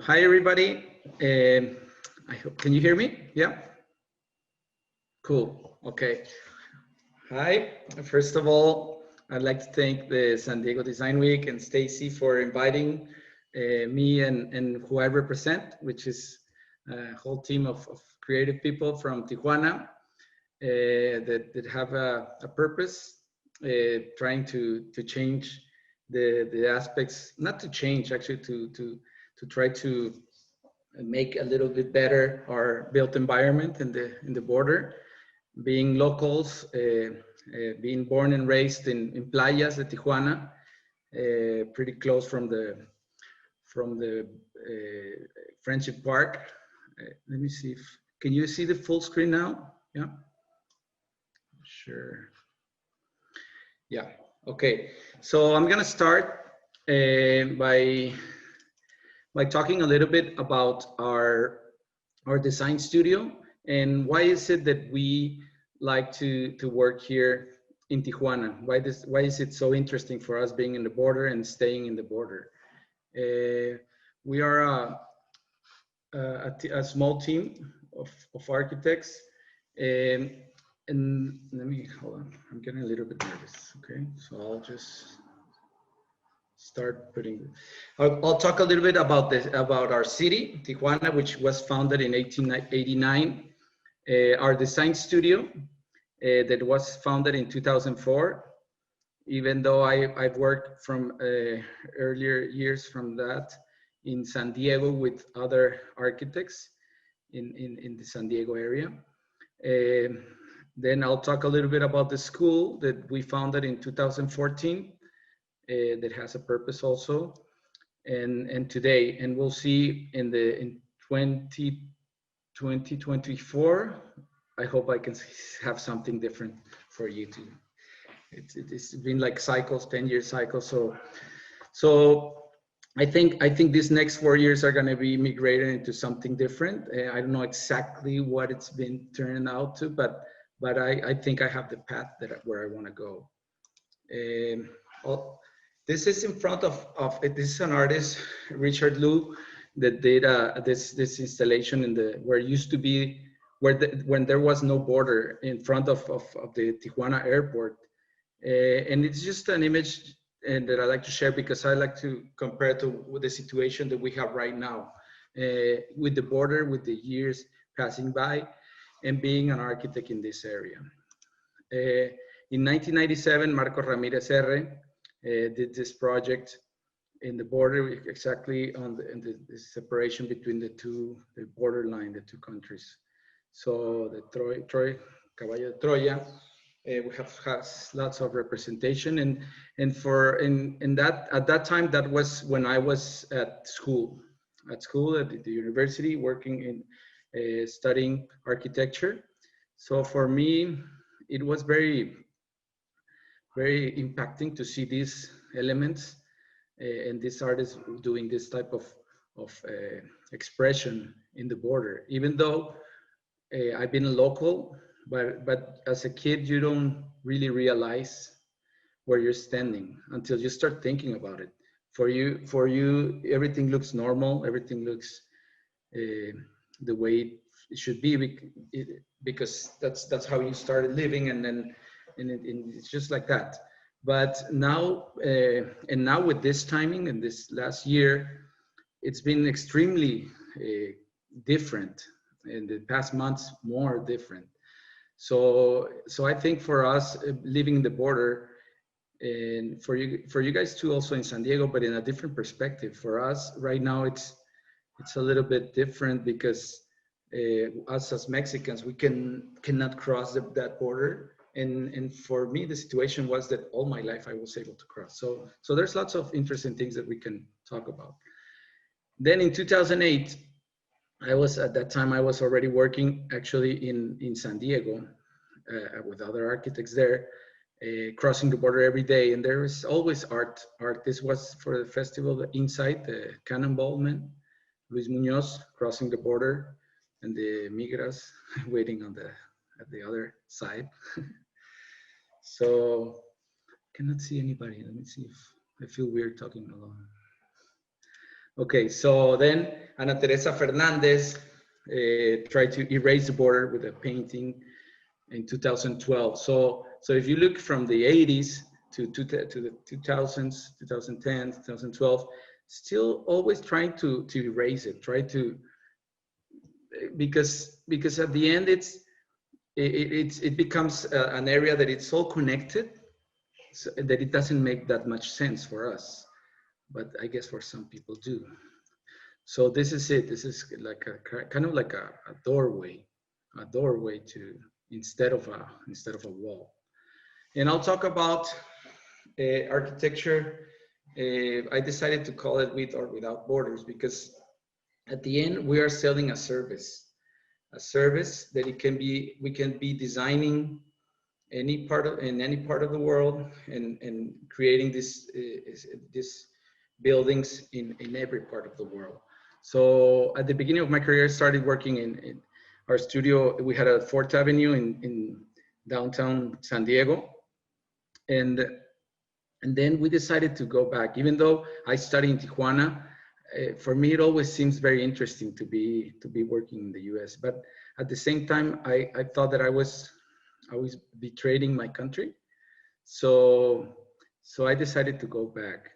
Hi, everybody. I hope, can you hear me? Yeah? Cool. Okay. Hi. First of all, I'd like to thank the San Diego Design Week and Stacy for inviting me and who I represent, which is a whole team of creative people from Tijuana that have a purpose, trying to change the aspects, not to change, actually, to try to make a little bit better our built environment in the border. Being locals, being born and raised in Playas de Tijuana, pretty close from the Friendship Park. Let me see if, can you see the full screen now? Yeah, sure. Yeah, okay. So I'm gonna start by talking a little bit about our design studio and why is it that we like to work here in Tijuana. Why is it so interesting for us being in the border and staying in the border? We are a small team of architects, and let me hold on. I'm getting a little bit nervous. Okay, so I'll just start putting. I'll talk a little bit about about our city, Tijuana, which was founded in 1889. Our design studio that was founded in 2004. Even though I've worked from earlier years from that in San Diego with other architects in the San Diego area. Then I'll talk a little bit about the school that we founded in 2014 that has a purpose also, and today, and we'll see in 2024. I hope I can have something different for you too. It's been like cycles, 10-year cycles. So I think these next 4 years are going to be migrated into something different. I don't know exactly what it's been turning out to, but I think I have the path where I want to go. This is in front of this is an artist, Richard Liu, that did this installation in where it used to be when there was no border in front of the Tijuana airport. And it's just an image that I like to share because I like to compare to with the situation that we have right now with the border, with the years passing by, and being an architect in this area. In 1997, Marco Ramirez R. Did this project in the border, exactly on the separation between the borderline, the two countries. So the Troy Caballo de Troya. We have has lots of representation, and that at that time, that was when I was at school at the university, working in studying architecture. So for me, it was very impacting to see these elements and these artists doing this type of expression in the border. Even though I've been a local, but as a kid, you don't really realize where you're standing until you start thinking about it. For you, everything looks normal. Everything looks the way it should be because that's how you started living, and then it's just like that. But now and now with this timing and this last year, it's been extremely different. In the past months, more different. So I think for us living in the border, and for you guys too, also in San Diego, but in a different perspective. For us right now, it's a little bit different because us as Mexicans, we cannot cross that border. And for me, the situation was that all my life I was able to cross. So there's lots of interesting things that we can talk about. Then in 2008, at that time I was already working actually in San Diego with other architects there, crossing the border every day, and there is always art. This was for the festival, the Inside, the Cannonball Man, Luis Munoz crossing the border, and the Migras waiting at the other side. So cannot see anybody. Let me see if I feel weird talking alone. Okay, so then Ana Teresa Fernandez tried to erase the border with a painting in 2012. So if you look from the 80s to the 2000s, 2010, 2012, still always trying to erase it, try to, because at the end it becomes an area that it's all connected, so that it doesn't make that much sense for us, but I guess for some people do. So this is it. This is like a kind of like a doorway to, instead of a wall. And I'll talk about architecture. I decided to call it With or Without Borders because at the end we are selling a service that we can be designing in any part of the world, and creating this buildings in every part of the world. So at the beginning of my career, I started working in our studio. We had a Fourth Avenue in downtown San Diego, and and then we decided to go back. Even though I studied in Tijuana, for me it always seems very interesting to be working in the U.S. But at the same time, I thought that I was betraying my country. So I decided to go back.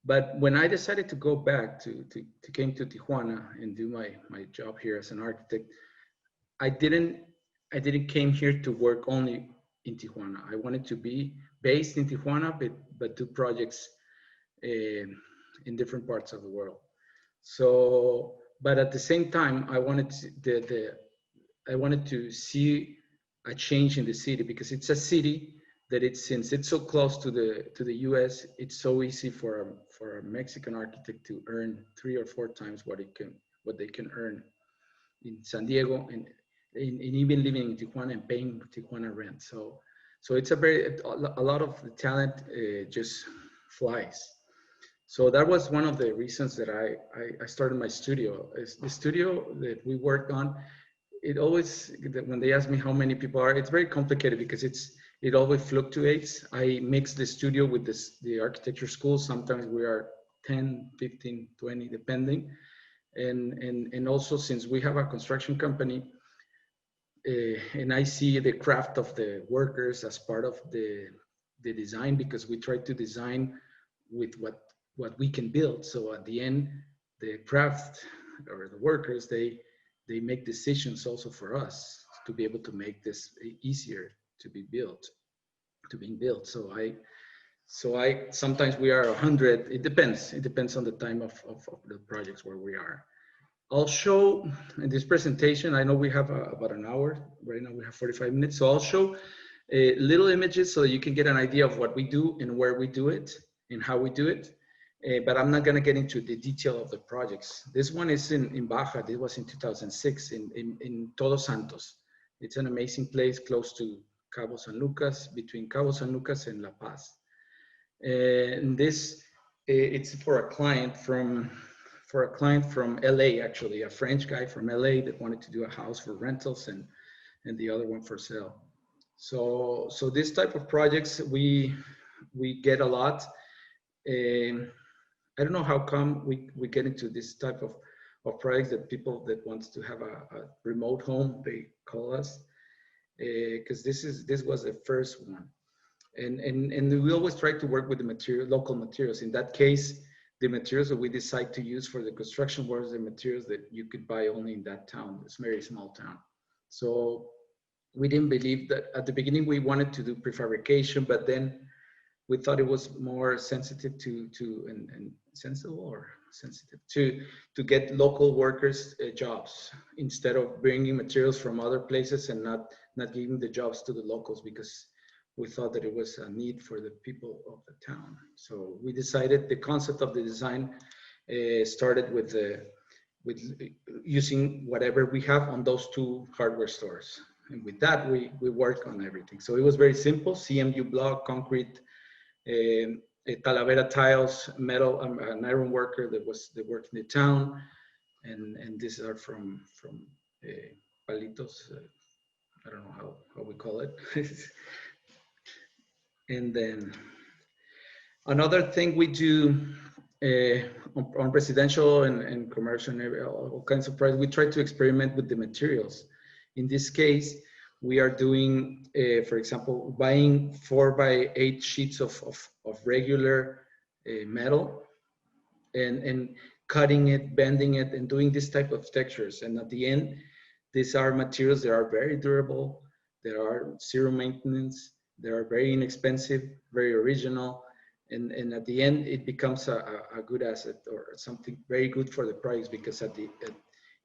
But when I decided to go back to came to Tijuana and do my job here as an architect, I didn't came here to work only in Tijuana. I wanted to be based in Tijuana, but do projects in different parts of the world. So, but at the same time, I wanted I wanted to see a change in the city, because it's a city that since it's so close to the U.S., it's so easy for a Mexican architect to earn 3 or 4 times what they can earn in San Diego, and even living in Tijuana and paying Tijuana rent. So it's a lot of the talent just flies. So that was one of the reasons that I started my studio. Is the studio that we worked on, it always, when they ask me how many people are, it's very complicated because it always fluctuates. I mix the studio with the architecture school. Sometimes we are 10, 15, 20, depending. And also, since we have a construction company, and I see the craft of the workers as part of the design, because we try to design with what we can build. So at the end, the craft or the workers, they make decisions also for us to be able to make this easier to be built, to being built. So I sometimes we are 100. It depends on the time of the projects where we are. I'll show in this presentation, I know we have about an hour. Right now we have 45 minutes. So I'll show little images so that you can get an idea of what we do and where we do it and how we do it. But I'm not going to get into the detail of the projects. This one is in Baja. This was in 2006 in Todos Santos. It's an amazing place close to Cabo San Lucas, between Cabo San Lucas and La Paz. And this, it's for a client from LA, actually, a French guy from LA that wanted to do a house for rentals and the other one for sale. So this type of projects we get a lot. I don't know how come we get into this type of projects, that people that wants to have a remote home, they call us, because this was the first one. And we always try to work with the local materials. In that case, the materials that we decide to use for the construction was the materials that you could buy only in that town. It's a very small town. So we didn't believe that at the beginning. We wanted to do prefabrication, but then we thought it was more sensitive and sensible or sensitive to get local workers jobs, instead of bringing materials from other places and not giving the jobs to the locals, because we thought that it was a need for the people of the town. So we decided the concept of the design started with using whatever we have on those two hardware stores. And with that, we work on everything. So it was very simple: CMU block, concrete, Talavera tiles, metal, an iron worker that worked in the town, and these are from palitos. I don't know how we call it. And then another thing we do on residential and commercial area, all kinds of projects, we try to experiment with the materials. In this case, we are doing, for example, buying 4x8 sheets of regular metal and cutting it, bending it, and doing this type of textures. And at the end, these are materials that are very durable, that are zero maintenance, they are very inexpensive, very original, and at the end, it becomes a good asset or something very good for the price, because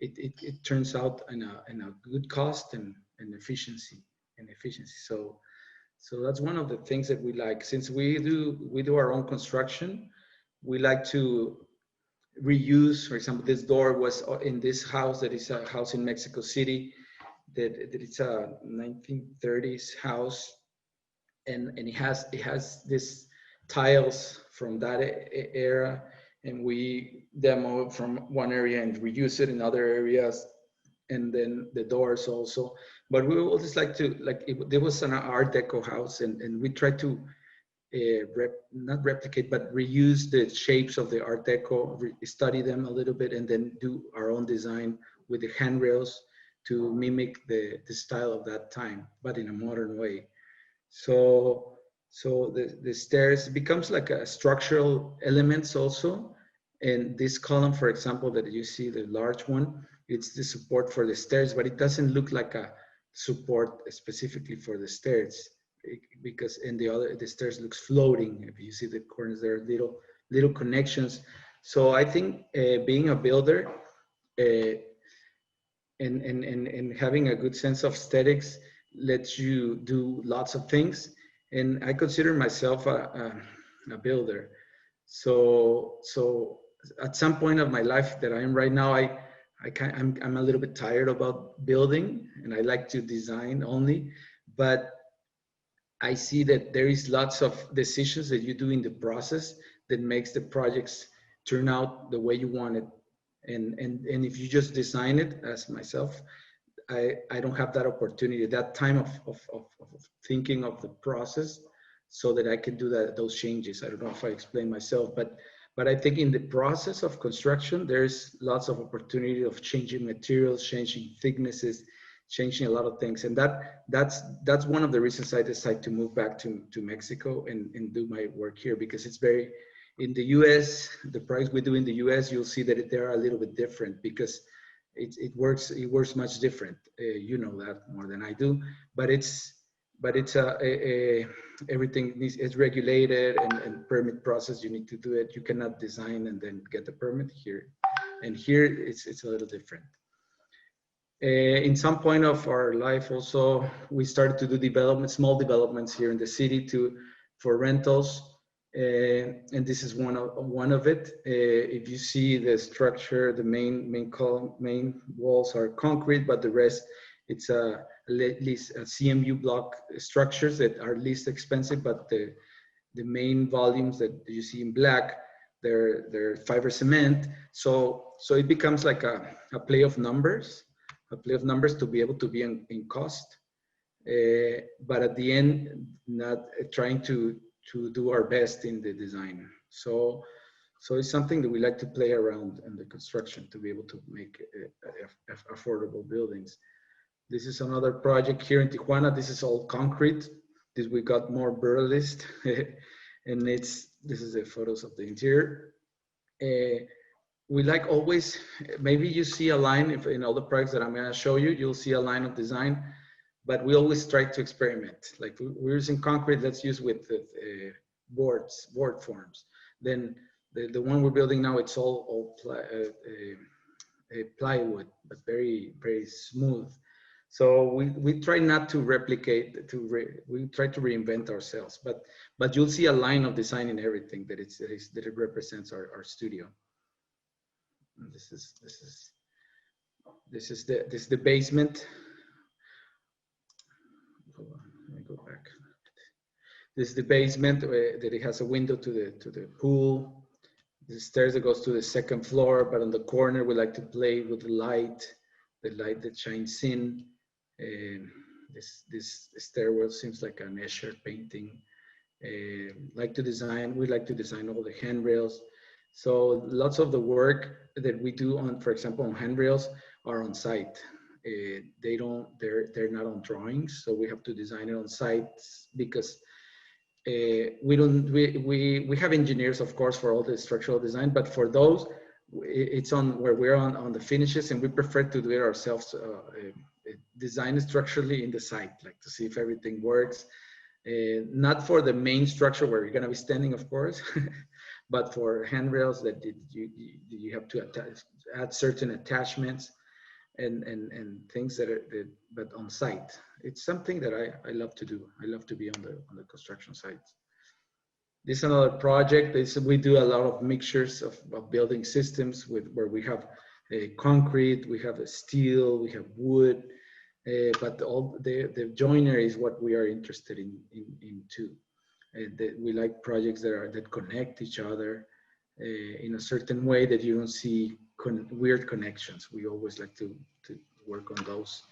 it turns out in a good cost and efficiency. So that's one of the things that we like. Since we do our own construction, we like to reuse. For example, this door was in this house that is a house in Mexico City, that it's a 1930s house, and it has this tiles from that era, and we demo it from one area and reuse it in other areas, and then the doors also. But we always like to, there was an Art Deco house, and we try to not replicate, but reuse the shapes of the Art Deco, study them a little bit, and then do our own design with the handrails to mimic the style of that time, but in a modern way. So the stairs becomes like a structural elements also. And this column, for example, that you see, the large one, it's the support for the stairs, but it doesn't look like a support specifically for the stairs, because in the stairs looks floating. If you see the corners, there are little connections. So I think being a builder and having a good sense of aesthetics lets you do lots of things. And I consider myself a builder. So at some point of my life that I am right now, I'm a little bit tired about building, and I like to design only. But I see that there is lots of decisions that you do in the process that makes the projects turn out the way you want it. And if you just design it, as myself, I don't have that opportunity, that time of thinking of the process, so that I can do those changes. I don't know if I explain myself, but I think in the process of construction, there's lots of opportunity of changing materials, changing thicknesses, changing a lot of things. And that's one of the reasons I decided to move back to Mexico and do my work here, because it's very, in the US, the projects we do in the US, you'll see that they're a little bit different, because it works much different. You know that more than I do, but it's everything is regulated, and permit process, you need to do it. You cannot design and then get the permit here. And here it's a little different. In some point of our life also, we started to do small developments here in the city for rentals. And this is one of it. If you see the structure, the main walls are concrete, but the rest, it's at least a CMU block structures that are least expensive, but the main volumes that you see in black, they're fiber cement. So it becomes like a play of numbers to be able to be in cost, but at the end, not trying to do our best in the design. So it's something that we like to play around in the construction to be able to make affordable buildings. This is another project here in Tijuana. This is all concrete. We got more burlist, and this is the photos of the interior. We like always, maybe you see a line in all the projects that I'm gonna show you, you'll see a line of design, but we always try to experiment. Like we're using concrete, let's use with board forms. Then the one we're building now, it's all plywood, but very, very smooth. So we try not to replicate, we try to reinvent ourselves, but you'll see a line of design in everything that it represents our studio. And this is the basement. Hold on, let me go back. This is the basement that it has a window to the pool. The stairs that goes to the second floor, but on the corner we like to play with the light that shines in. This stairwell seems like an Escher painting. We like to design all the handrails. So lots of the work that we do on, for example, on handrails are on site. They're not on drawings, so we have to design it on site because we have engineers, of course, for all the structural design, but for those, it's on where we're on the finishes, and we prefer to do it ourselves, design structurally in the site, like to see if everything works. Not for the main structure where you're going to be standing, of course, but for handrails that you have to add certain attachments and things but on site. It's something that I love to do. I love to be on the construction sites. This is another project. We do a lot of mixtures of building systems where we have concrete, we have steel, we have wood, but all the joinery is what we are interested in too. We like projects that connect each other in a certain way that you don't see weird connections. We always like to work on those.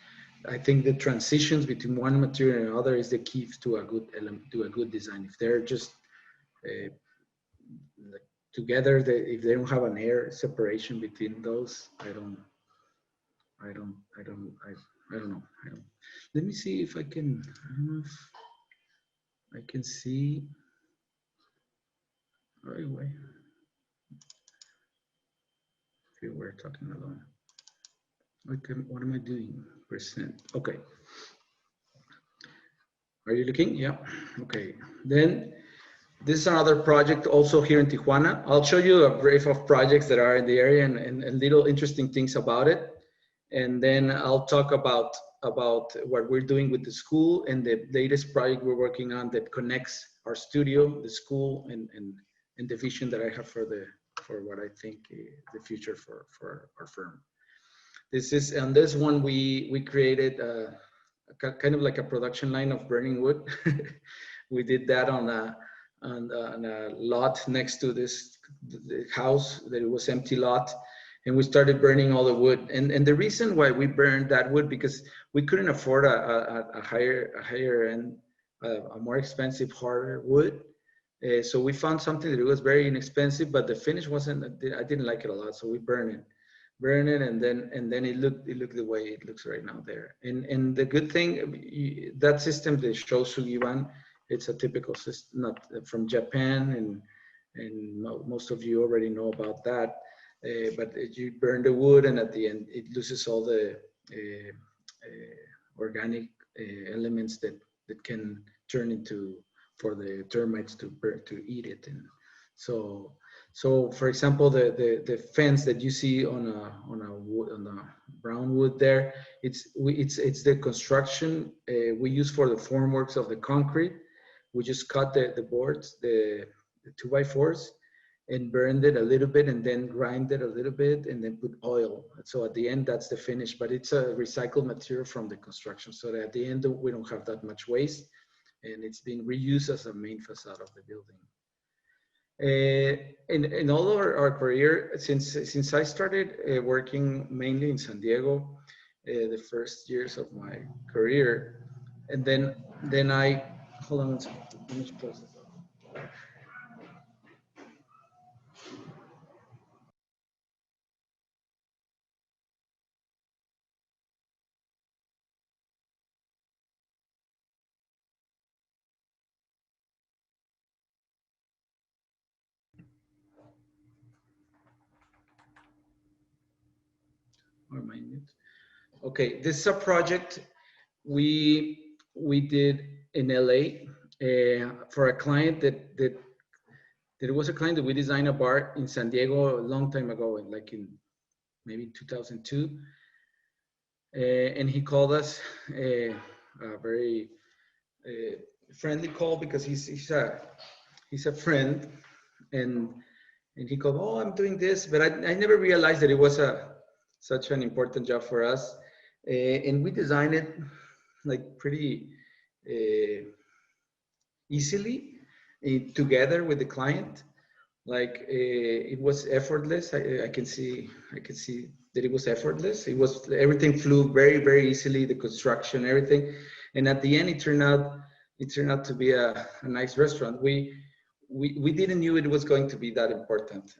I think the transitions between one material and another is the key to a good element, to a good design. If they're just together, if they don't have an air separation between those, I don't know. Let me see if I can. I don't know if I can see. Right away. Okay, we're talking alone. Okay, what am I doing? Percent. Okay. Are you looking? Yeah. Okay. Then this is another project also here in Tijuana. I'll show you a brief of projects that are in the area and little interesting things about it. And then I'll talk about what we're doing with the school and the latest project we're working on that connects our studio, the school, and the vision that I have for what I think the future for our firm. This is on this one we created kind of like a production line of burning wood. We did that on a lot next to the house that it was empty lot, and we started burning all the wood. And the reason why we burned that wood because we couldn't afford a higher end, a more expensive, harder wood. So we found something that it was very inexpensive, but the finish wasn't. I didn't like it a lot, so we burned it, and then it looked the way it looks right now there. And the good thing, that system that shows Sugiban, it's a typical system, not from Japan, and most of you already know about that. But you burn the wood, and at the end, it loses all the organic elements that can turn into for the termites to eat it. And so for example, the fence that you see on a brown wood there, it's the construction we use for the formworks of the concrete. We just cut the boards, the 2x4s, and burned it a little bit, and then grind it a little bit, and then put oil. So at the end, that's the finish. But it's a recycled material from the construction, so that at the end we don't have that much waste, and it's being reused as a main facade of the building. In all of our career, since I started working mainly in San Diego, the first years of my career, and then I hold on one second. Let me just close this off. Or my mute. Okay, this is a project we did in LA for a client that was a client that we designed a bar in San Diego a long time ago, like in maybe 2002. And he called us a very friendly call because he's a friend, and he called, oh, I'm doing this, but I never realized that it was such an important job for us. And we designed it like pretty easily together with the client. Like it was effortless. I can see that it was effortless. It was, everything flew very, very easily, the construction, everything. And at the end, it turned out to be a nice restaurant. we didn't knew it was going to be that important.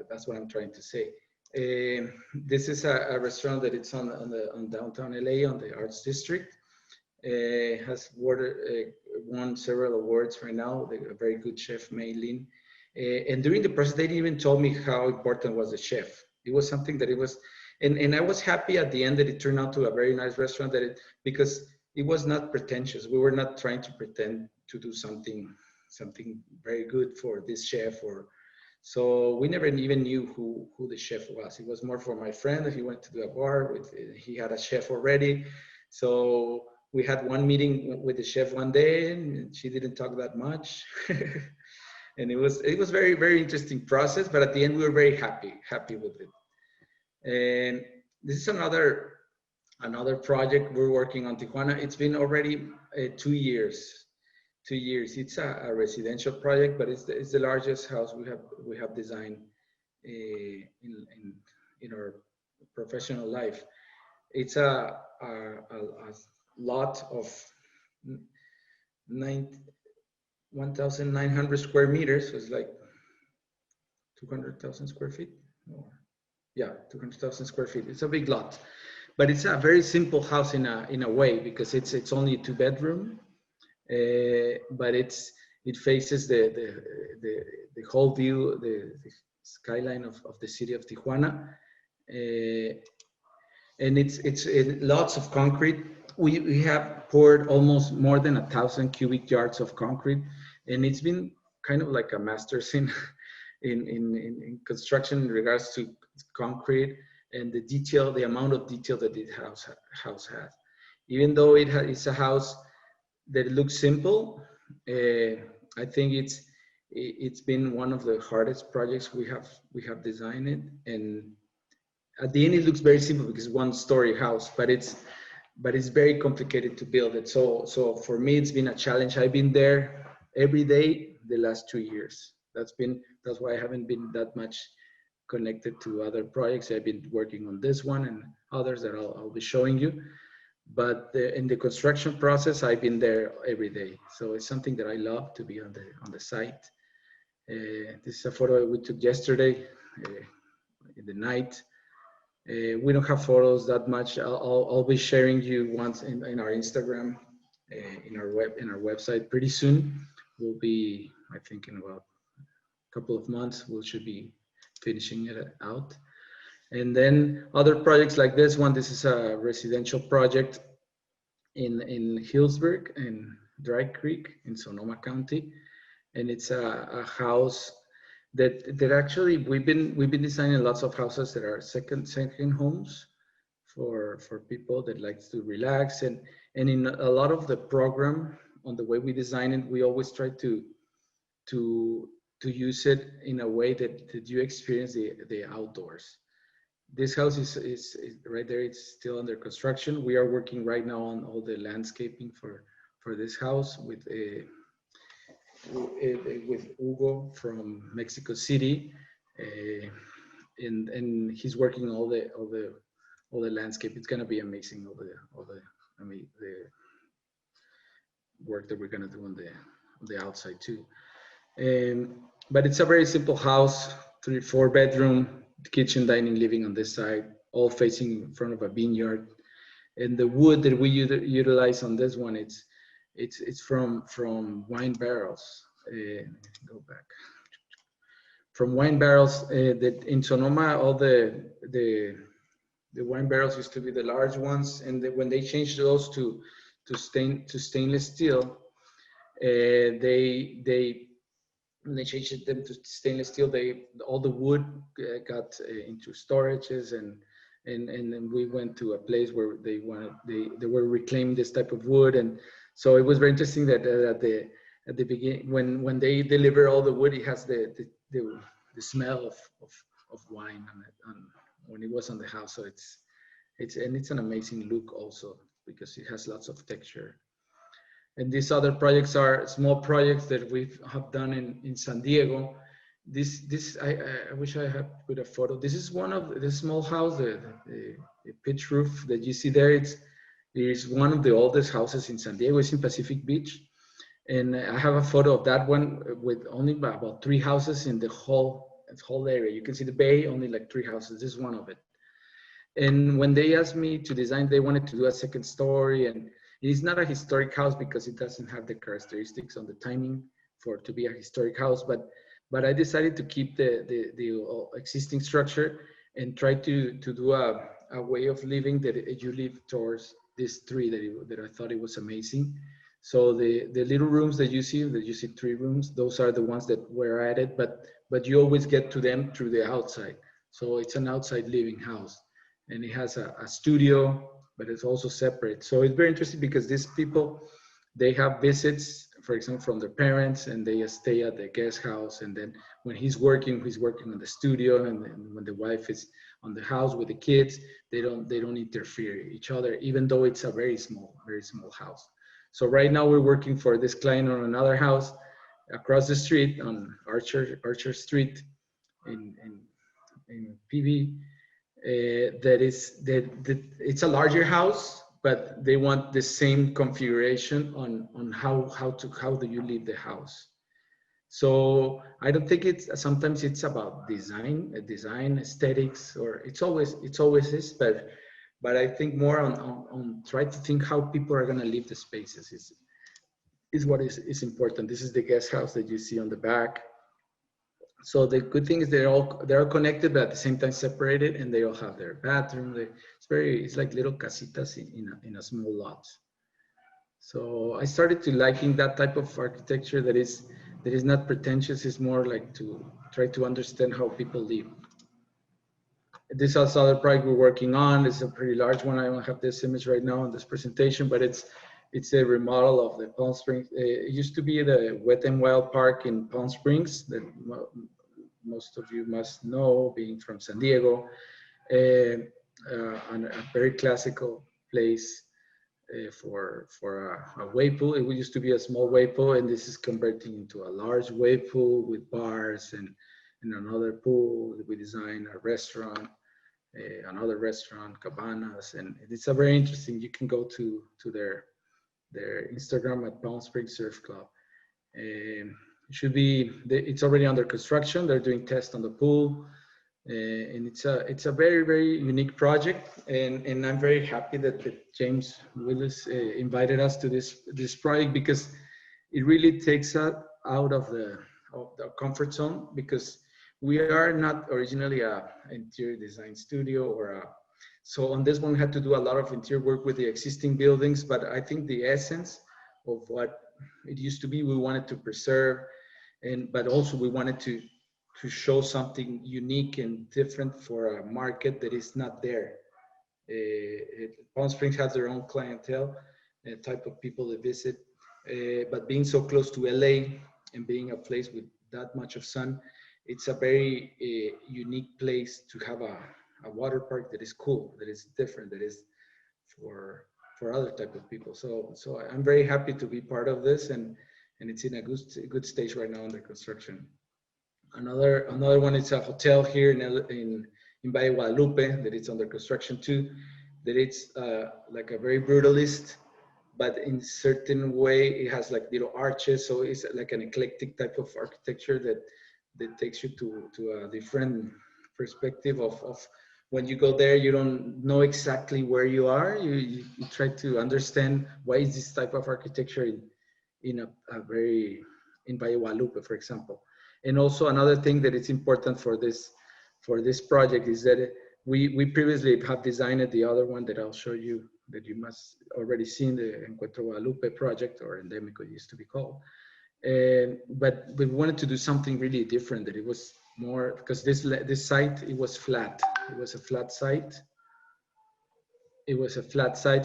That's what I'm trying to say. This is a restaurant that it's on downtown LA on the Arts District. Has won several awards right now. A very good chef, Mei Lin. And during the process, they even told me how important was the chef. It was something that it was, and I was happy at the end that it turned out to a very nice restaurant because it was not pretentious. We were not trying to pretend to do something very good for this chef, so we never even knew who the chef was. It was more for my friend. He went to do a bar he had a chef already. So we had one meeting with the chef one day, and she didn't talk that much. And it was very, very interesting process, but at the end we were very happy with it. And this is another project we're working on Tijuana. It's been already 2 years. 2 years. It's a residential project, but it's the largest house we have designed in our professional life. It's a lot of 1,900 square meters. So it's like 200,000 square feet. Yeah, 200,000 square feet. It's a big lot, but it's a very simple house in a way, because it's only a 2-bedroom. But it faces the whole view, the skyline of the city of Tijuana, and it's lots of concrete. We have poured almost more than 1,000 cubic yards of concrete, and it's been kind of like a master's in construction in regards to concrete and the amount of detail that this house has. Even though it's a house that looks simple, I think it's been one of the hardest projects we have designed it. And at the end, it looks very simple because it's 1-story house, but it's very complicated to build it. So for me, it's been a challenge. I've been there every day the last 2 years. That's why I haven't been that much connected to other projects. I've been working on this one and others that I'll be showing you. But in the construction process, I've been there every day. So it's something that I love, to be on the site. This is a photo we took yesterday in the night. We don't have photos that much. I'll be sharing you once in our Instagram, in our website pretty soon. We'll be, I think, in about a couple of months, we should be finishing it out. And then other projects like this one. This is a residential project in Hillsburg in Dry Creek in Sonoma County, and it's a house that actually we've been designing lots of houses that are second homes for people that like to relax, and in a lot of the program on the way we design it, we always try to use it in a way that you experience the outdoors. This house is right there. It's still under construction. We are working right now on all the landscaping for this house with Hugo from Mexico City, and he's working all the landscape. It's gonna be amazing. The work that we're gonna do on the outside too. But it's a very simple house, 3-4 bedroom. Kitchen, dining, living on this side, all facing in front of a vineyard. And the wood that we utilize on this one, it's from wine barrels. Go back. From wine barrels that in Sonoma, all the wine barrels used to be the large ones, and when they changed those to stainless steel, when they changed them to stainless steel, all the wood got into storages, and then we went to a place where they were reclaiming this type of wood. And so it was very interesting that at the beginning, when they deliver all the wood, it has the smell of wine when it was on the house. So it's an amazing look also, because it has lots of texture. And these other projects are small projects that we have done in San Diego. I wish I had put a photo. This is one of the small house, the pitch roof that you see there. It is one of the oldest houses in San Diego. It's in Pacific Beach, And I have a photo of that one with only about 3 houses in the whole area. You can see the bay, only like 3 houses. This is one of it. And when they asked me to design, they wanted to do a second story, and it's not a historic house because it doesn't have the characteristics on the timing for it to be a historic house. But I decided to keep the existing structure and try to do a way of living that you live towards this tree that I thought it was amazing. So the little rooms that you see 3 rooms, those are the ones that were added, but you always get to them through the outside. So it's an outside living house, and it has a studio, but it's also separate. So it's very interesting because these people, they have visits, for example, from their parents, and they stay at the guest house. And then when he's working on the studio, and then when the wife is on the house with the kids, they don't interfere each other, even though it's a very small house. So right now we're working for this client on another house across the street on Archer Street in PV. That it's a larger house, but they want the same configuration on how do you leave the house. So I don't think sometimes it's about design aesthetics, or it's always is, but I think more on try to think how people are going to leave the spaces is what is important. This is the guest house that you see on the back. So the good thing is they're all connected, but at the same time separated, and they all have their bathroom. It's like little casitas in a small lot. So I started to liking that type of architecture that is not pretentious. It's more like to try to understand how people live. This is other project we're working on. It's a pretty large one. I don't have this image right now in this presentation, but it's a remodel of the Palm Springs. It used to be the Wet and Wild Park in Palm Springs that most of you must know, being from San Diego. A very classical place for a wave pool. It used to be a small wave pool, and this is converting into a large wave pool with bars and another pool. We designed a restaurant, another restaurant, cabanas, and it's a very interesting. You can go to their Instagram at Palm Springs Surf Club. It's already under construction. They're doing tests on the pool, and it's a very, very unique project. And I'm very happy that James Willis invited us to this project, because it really takes us out of the comfort zone, because we are not originally an interior design studio so on this one we had to do a lot of interior work with the existing buildings, but I think the essence of what it used to be, we wanted to preserve, but also we wanted to show something unique and different for a market that is not there. Palm Springs has their own clientele, type of people that visit, but being so close to LA and being a place with that much of sun, it's a very unique place to have a water park that is cool, that is different, that is for other type of people. So I'm very happy to be part of this, and it's in a good stage right now under construction. Another one is a hotel here in Valle Guadalupe that it's under construction too. That it's like a very brutalist, but in certain way it has like little arches, so it's like an eclectic type of architecture that takes you to a different perspective of when you go there, you don't know exactly where you are. You try to understand why is this type of architecture in Valle Guadalupe, for example. And also another thing that is important for this project is that we previously have designed the other one that I'll show you, that you must already seen, the Encuentro Guadalupe project, or Endemico it used to be called. But we wanted to do something really different, that it was more, because this site, it was flat. It was a flat site.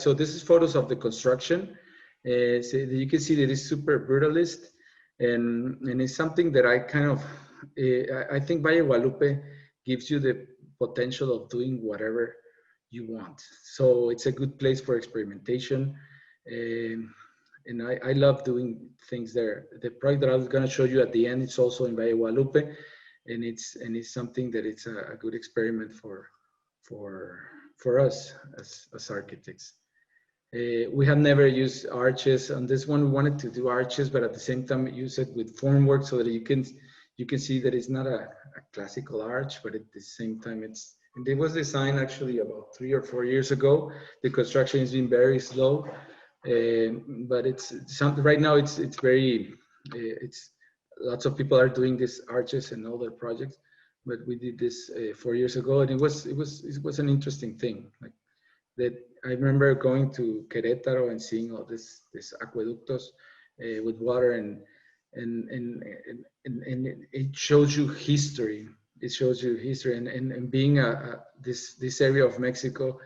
So this is photos of the construction. So you can see that it's super brutalist, and it's something that I kind of, I think Valle Guadalupe gives you the potential of doing whatever you want. So it's a good place for experimentation. And I love doing things there. The project that I was going to show you at the end, it's also in Valle Guadalupe, and it's something that it's a good experiment for us as architects. We have never used arches on this one. We wanted to do arches, but at the same time use it with formwork so that you can see that it's not a classical arch, but at the same time and it was designed actually about 3 or 4 years ago. The construction has been very slow, but right now it's very it's lots of people are doing these arches and other projects, but we did this 4 years ago, and it was an interesting thing. Like that, I remember going to Querétaro and seeing all this aqueductos with water, and it shows you history. It shows you history, and being this area of Mexico,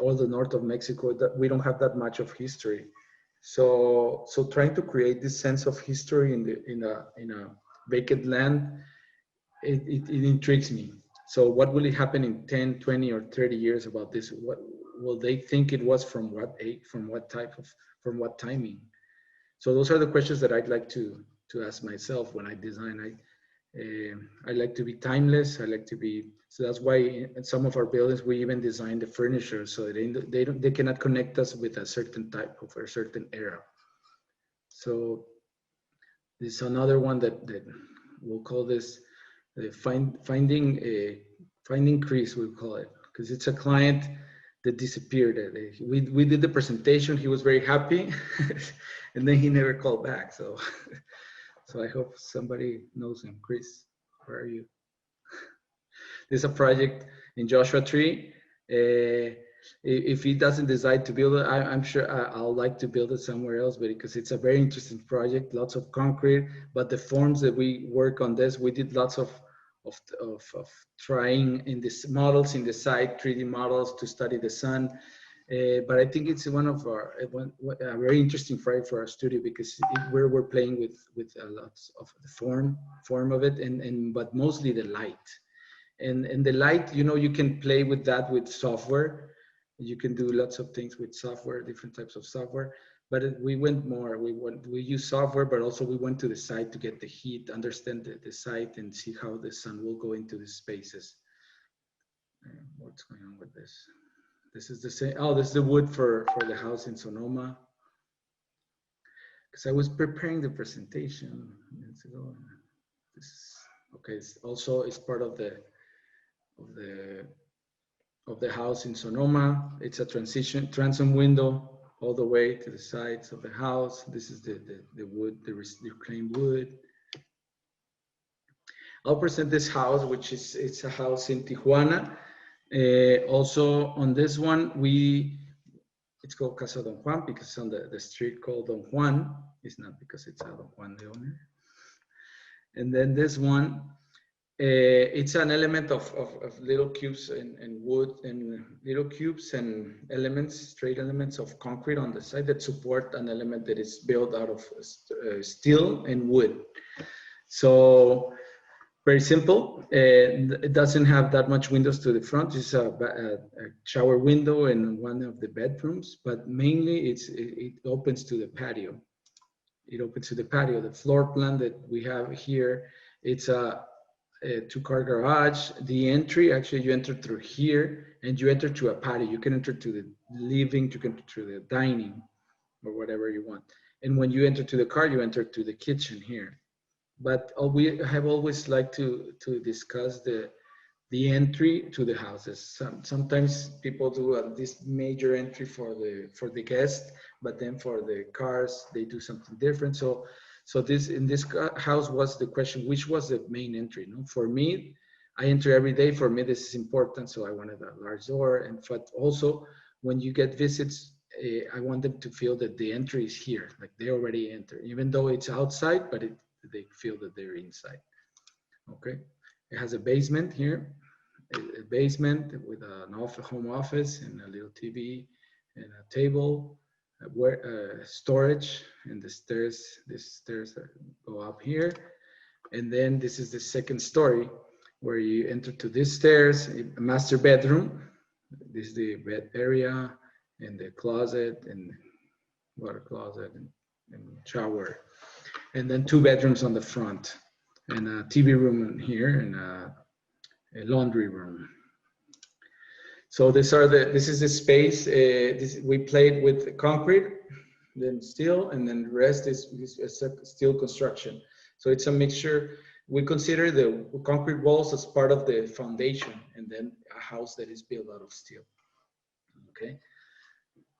all the north of Mexico, that we don't have that much of history. So trying to create this sense of history in a vacant land, it intrigues me. So what will it happen in 10, 20, or 30 years about this? What will they think it was, from what age, from what timing? So those are the questions that I'd like to ask myself when I design. I like to be timeless. I like to be, so that's why in some of our buildings we even design the furniture so that they cannot connect us with a certain type of a certain era. So this is another one that we'll call this finding Chris, we'll call it, because it's a client that disappeared. We did the presentation. He was very happy, and then he never called back. So I hope somebody knows him. Chris, where are you? There's a project in Joshua Tree. If he doesn't decide to build it, I'm sure I'll like to build it somewhere else, but because it's a very interesting project, lots of concrete, but the forms that we work on this, we did lots of trying in these models in the site, 3D models to study the sun. But I think it's one of a very interesting project for our studio, because we're playing with a lot of the form of it, but mostly the light. And the light, you can play with that with software. You can do lots of things with software, different types of software. But we went more. We use software, but also we went to the site to get the heat, understand the site, and see how the sun will go into the spaces. What's going on with this? This is the same. Oh, this is the wood for the house in Sonoma. Because I was preparing the presentation minutes ago. Okay. It's part of the house in Sonoma. It's a transom window all the way to the sides of the house. This is the wood, the reclaimed wood. I'll present this house, which it's a house in Tijuana. Also on this one, it's called Casa Don Juan because it's on the street called Don Juan. It's not because it's a Don Juan the owner. And then this one, it's an element of little cubes and wood, and little cubes and straight elements of concrete on the side that support an element that is built out of steel and wood. So very simple. It doesn't have that much windows to the front. It's a shower window in one of the bedrooms, but mainly it opens to the patio. It opens to the patio. The floor plan that we have here, it's a two-car garage. The entry, actually, you enter through here, and you enter to a patio. You can enter to the living, you can enter to the dining, or whatever you want. And when you enter to the car, you enter to the kitchen here. But we have always liked to discuss the entry to the houses. Sometimes people do this major entry for the guest, but then for the cars, they do something different. So this in this house was the question, which was the main entry? No? For me, I enter every day. For me, this is important. So I wanted a large door. But also, when you get visits, I want them to feel that the entry is here, like they already enter, even though it's outside, but they feel that they're inside. Okay. It has a basement here, a basement with an home office and a little TV and a table. Storage, and the stairs that go up here. And then this is the second story where you enter to this stairs, a master bedroom. This is the bed area and the closet and water closet and shower. And then 2 bedrooms on the front and a TV room in here and a laundry room. So this is the space. We played with concrete, then steel, and then the rest is steel construction. So it's a mixture. We consider the concrete walls as part of the foundation, and then a house that is built out of steel. Okay.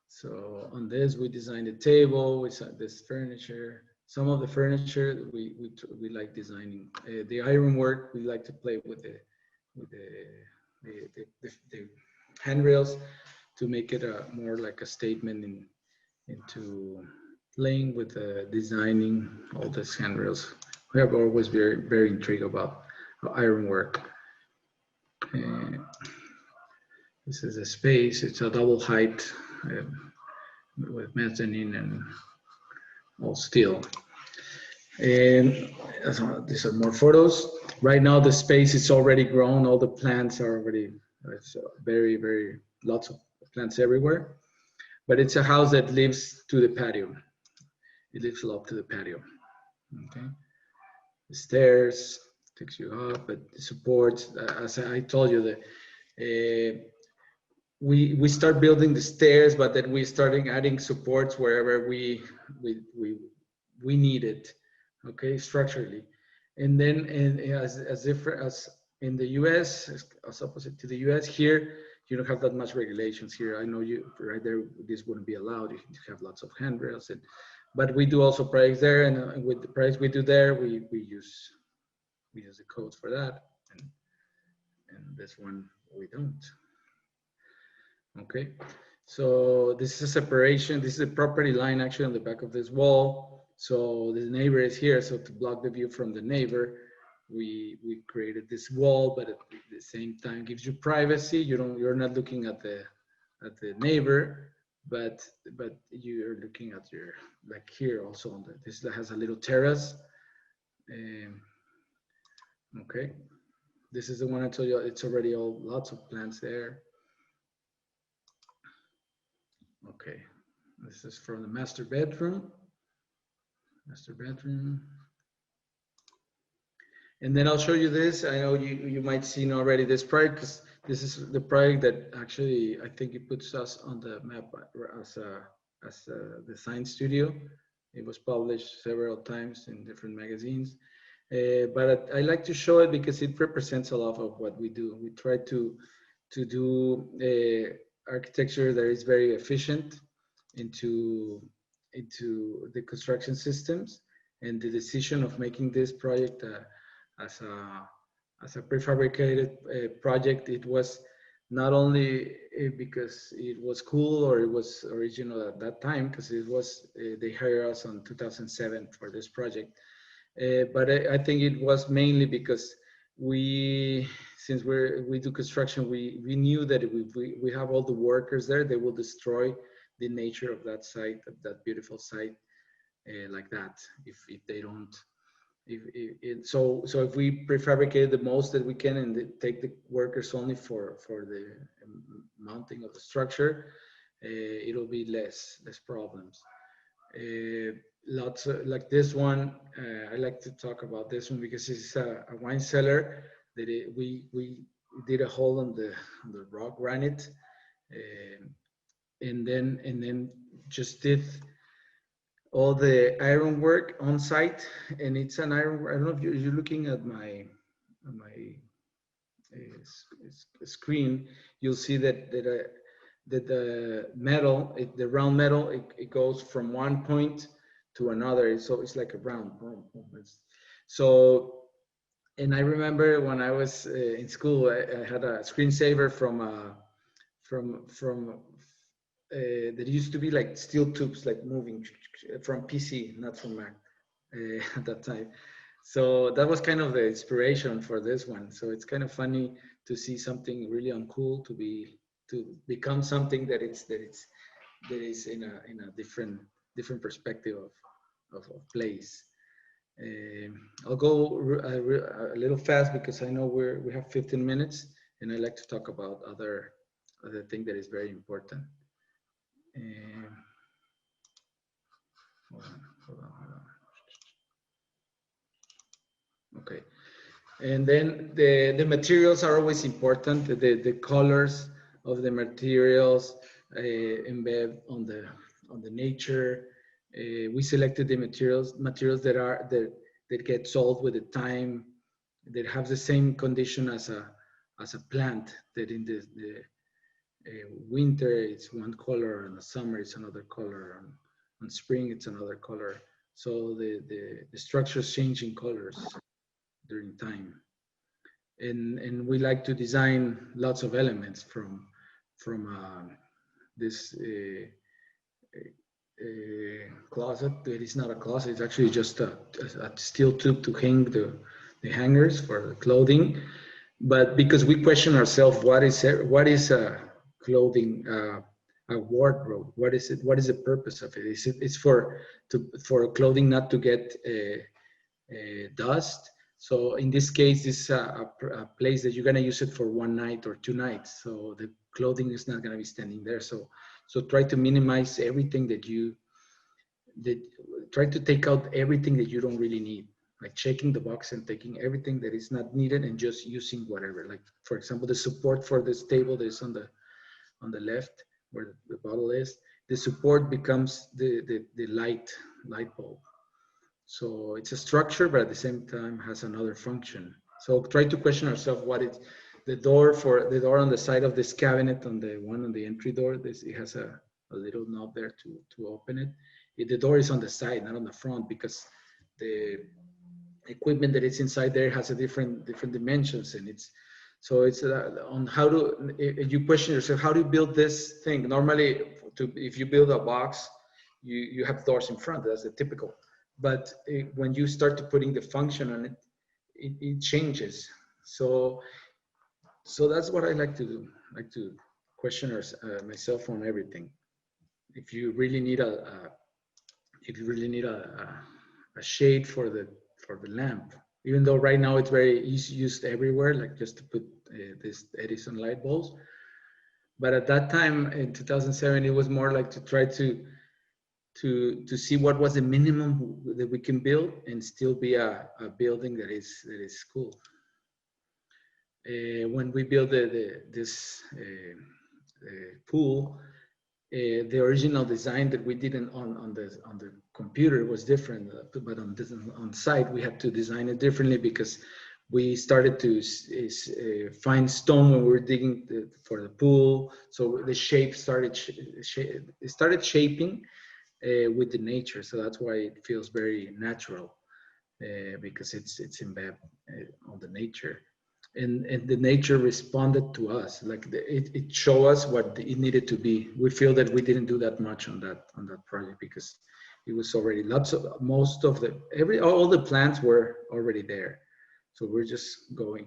So on this, we designed a table with this furniture. Some of the furniture we like designing. The ironwork, we like to play with the handrails to make it more like a statement into playing with designing all these handrails. We have always very intrigued about ironwork. This is a space. It's a double height with mezzanine and all steel. And these are more photos. Right now, the space is already grown. All the plants are already, it's very, lots of plants everywhere. But it's a house that lives to the patio. It lives up to the patio. Okay. The stairs takes you up, but the supports, as I told you, that we start building the stairs, but then we starting adding supports wherever we need it. Okay, structurally, and then as different as in the U.S., as opposite to the U.S. here, you don't have that much regulations here. I know you right there. This wouldn't be allowed. You have lots of handrails, but we do also projects there, and with the projects we do there, we use the codes for that, and this one we don't. Okay, so this is a separation. This is a property line actually on the back of this wall. So the neighbor is here, so to block the view from the neighbor, we created this wall, but at the same time gives you privacy. You're not looking at the neighbor, but you're looking at your, like here also on this has a little terrace. Okay, this is the one I told you. It's already lots of plants there. Okay, this is from the master bedroom. And then I'll show you this. I know you might seen already this project, because this is the project that actually I think it puts us on the map as a design studio. It was published several times in different magazines, but I like to show it because it represents a lot of what we do. We try to do architecture that is very efficient into the construction systems, and the decision of making this project as a prefabricated project. It was not only because it was cool or it was original at that time, because it was they hired us in 2007 for this project, but I think it was mainly because since we do construction, we knew that if we have all the workers there, they will destroy the nature of that site, that beautiful site, like that. If they don't, so if we prefabricate the most that we can and take the workers only for the mounting of the structure, it'll be less problems. Lots of, like this one, I like to talk about this one because it's a wine cellar that we did a hole on the rock granite, and then just did all the iron work on site. And it's an iron, I don't know if you're looking at my screen, you'll see that the metal, the round metal, it goes from one point to another. So it's like a round. So, and I remember when I was in school, I had a screensaver from that used to be like steel tubes, like moving from PC, not from Mac at that time. So that was kind of the inspiration for this one. So it's kind of funny to see something really uncool to become something that is in a different perspective of place. I'll go a little fast because I know we have 15 minutes, and I like to talk about other thing that is very important. Hold on. Okay, and then the materials are always important. The colors of the materials, embed on the nature. We selected the materials that get sold with the time, that have the same condition as a plant, that in the winter it's one color, and the summer it's another color, and on spring it's another color. So the structures change in colors during time. And we like to design lots of elements from this closet that is not a closet. It's actually just a steel tube to hang the hangers for the clothing. But because we question ourselves, what is a clothing, a wardrobe? What is it? What is the purpose of it? It's for clothing not to get dust. So in this case, it's a place that you're gonna use it for one night or two nights. So the clothing is not gonna be standing there. So try to minimize everything try to take out everything that you don't really need, like checking the box and taking everything that is not needed and just using whatever. Like for example, the support for this table that is on the left where the bottle is, the support becomes the light bulb. So it's a structure, but at the same time has another function. So try to question ourselves what is the door on the side of this cabinet, on the one on the entry door. It has a little knob there to open it. The door is on the side, not on the front, because the equipment that is inside there has a different dimensions, and it's on how to. You question yourself, how do you build this thing? Normally, if you build a box, you have doors in front. That's the typical. But when you start to putting the function on it, it changes. So that's what I like to do. I like to question myself on everything. If you really need a shade for the lamp, even though right now it's very used everywhere, like just to put this Edison light bulbs. But at that time in 2007, it was more like to try to see what was the minimum that we can build and still be a building that is cool. When we built this pool, the original design that we did on the computer was different, but on site we had to design it differently because we started to find stone when we were digging for the pool. So the shape started shaping with the nature. So that's why it feels very natural, because it's embedded on the nature. And the nature responded to us, like it showed us what it needed to be. We feel that we didn't do that much on that project because it was already all the plants were already there. So we're just going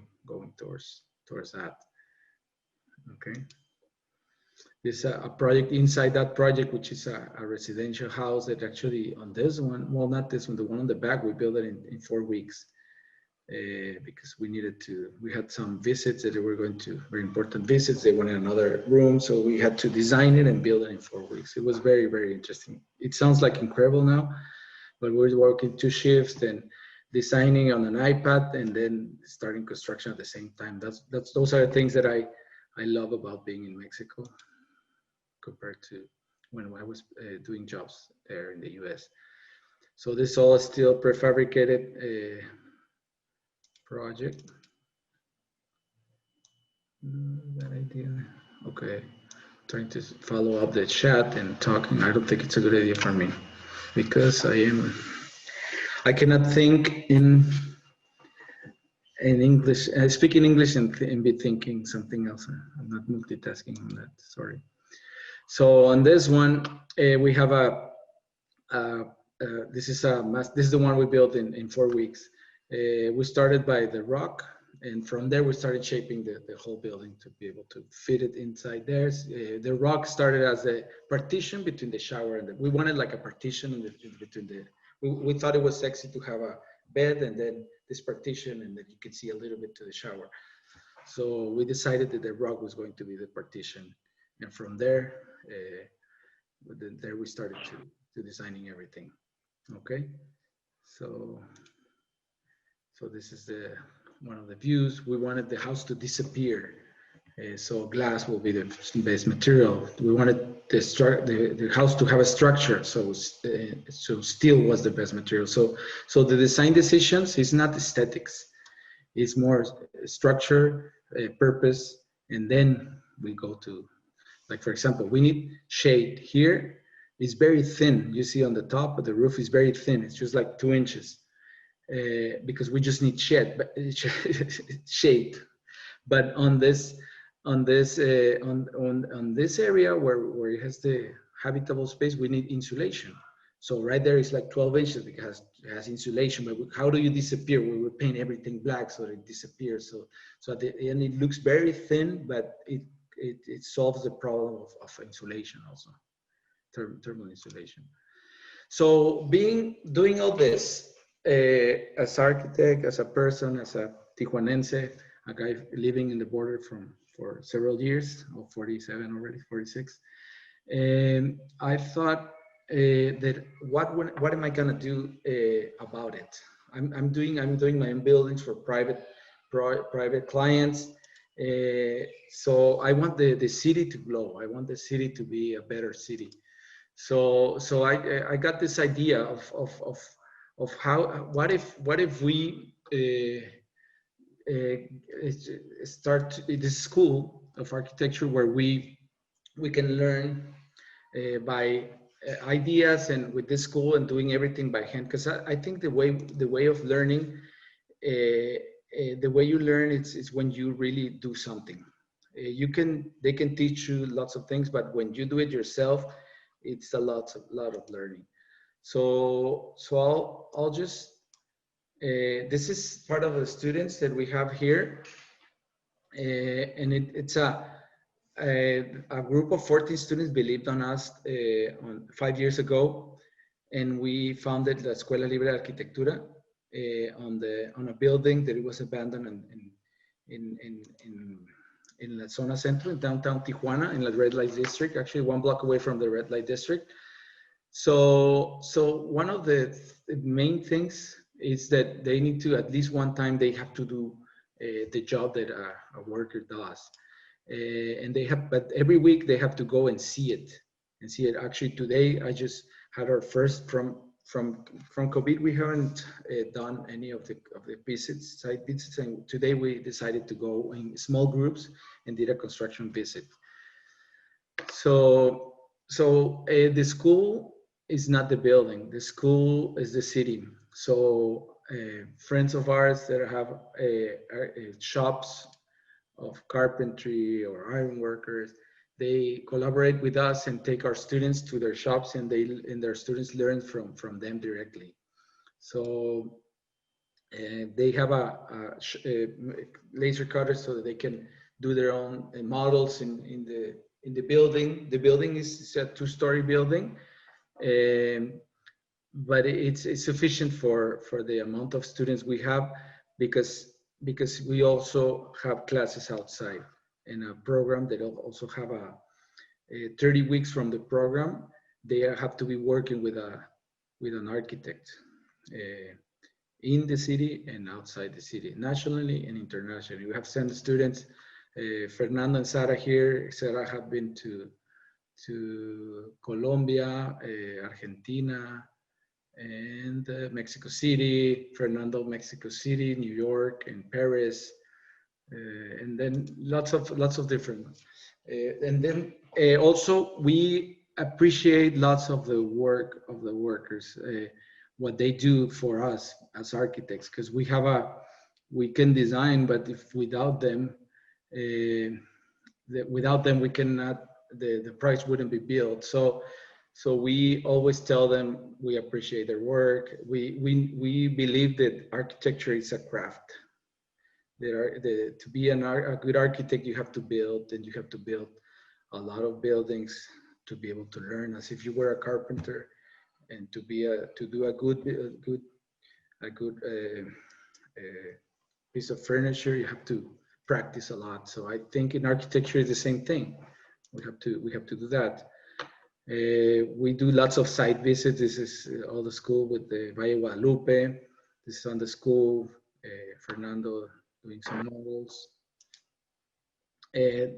towards that. Okay. There's a project inside that project, which is a residential house that actually on this one, well, not this one, the one on the back, we built it in 4 weeks. Because we had some visits that were very important visits. They wanted another room, so we had to design it and build it in 4 weeks. It was very, very interesting. It sounds like incredible now, but we're working 2 shifts and designing on an iPad and then starting construction at the same time. Those are the things that I love about being in Mexico compared to when I was doing jobs there in the US. So this all is still prefabricated project. That idea. Okay, trying to follow up the chat and talking. I don't think it's a good idea for me because I cannot think in English. I speak in English and be thinking something else. I'm not multitasking on that. Sorry. So on this one, we have this is the one we built in 4 weeks. We started by the rock, and from there we started shaping the whole building to be able to fit it inside there. The rock started as a partition between the shower and we wanted like a partition between we thought it was sexy to have a bed and then this partition, and then you could see a little bit to the shower. So we decided that the rock was going to be the partition, and from there, we started to designing everything. Okay, so this is one of the views. We wanted the house to disappear So glass will be the best material. We wanted the house to have a structure, so steel was the best material. So the design decisions is not aesthetics, it's more structure, purpose, and then we go to, like for example, we need shade here. It's very thin. You see on the top of the roof is very thin. It's just like 2 inches because we just need shade. But on this area where it has the habitable space, we need insulation. So right there is like 12 inches because it has insulation. But how do you disappear? We paint everything black so it disappears. So at the end it looks very thin, but it solves the problem of insulation also, thermal insulation. So doing all this as architect, as a person, as a Tijuanense, a guy living in the border for several years, or 47 already, 46. And I thought that what am I gonna do about it? I'm doing my own buildings for private clients. So I want the city to grow. I want the city to be a better city. So I got this idea of how what if we start this school of architecture where we can learn by ideas, and with this school and doing everything by hand, because I think the way of learning, the way you learn is when you really do something. They can teach you lots of things, but when you do it yourself, it's a lot of learning. So I'll just this is part of the students that we have here, and it's a group of 14 students believed on us on 5 years ago, and we founded La Escuela Libre de Arquitectura on a building that it was abandoned in La Zona Centro, in downtown Tijuana, in the red light district, actually 1 block away from the red light district. So one of the main things is that they need to, at least one time, they have to do the job that a worker does. And they have, but every week they have to go and see it. Actually, today I just had our first from COVID. We haven't done any of the visits, site visits, and today we decided to go in small groups and did a construction visit. So the school is not the building. The school is the city. So friends of ours that have shops of carpentry or iron workers, they collaborate with us and take our students to their shops, and their students learn from them directly. So they have a laser cutter so that they can do their own models in the building. The building is a 2-story building, but it's sufficient for the amount of students we have, because we also have classes outside, and a program that also have a 30 weeks from the program. They have to be working with an architect in the city and outside the city, nationally and internationally. We have sent students, Fernando and Sara here. Sara have been to Colombia, Argentina, and Mexico City. Fernando, Mexico City, New York, and Paris, and then lots of different. And then also we appreciate lots of the work of the workers, what they do for us as architects, because we can design, but if without them we cannot, the price wouldn't be built. So we always tell them we appreciate their work. We believe that architecture is a craft. To be a good architect, you have to build, and you have to build a lot of buildings to be able to learn, as if you were a carpenter, and to do a good piece of furniture, you have to practice a lot. So I think in architecture is the same thing. We have to do that. We do lots of site visits. This is all the school with the Valle Guadalupe. This is on the school. Fernando doing some models.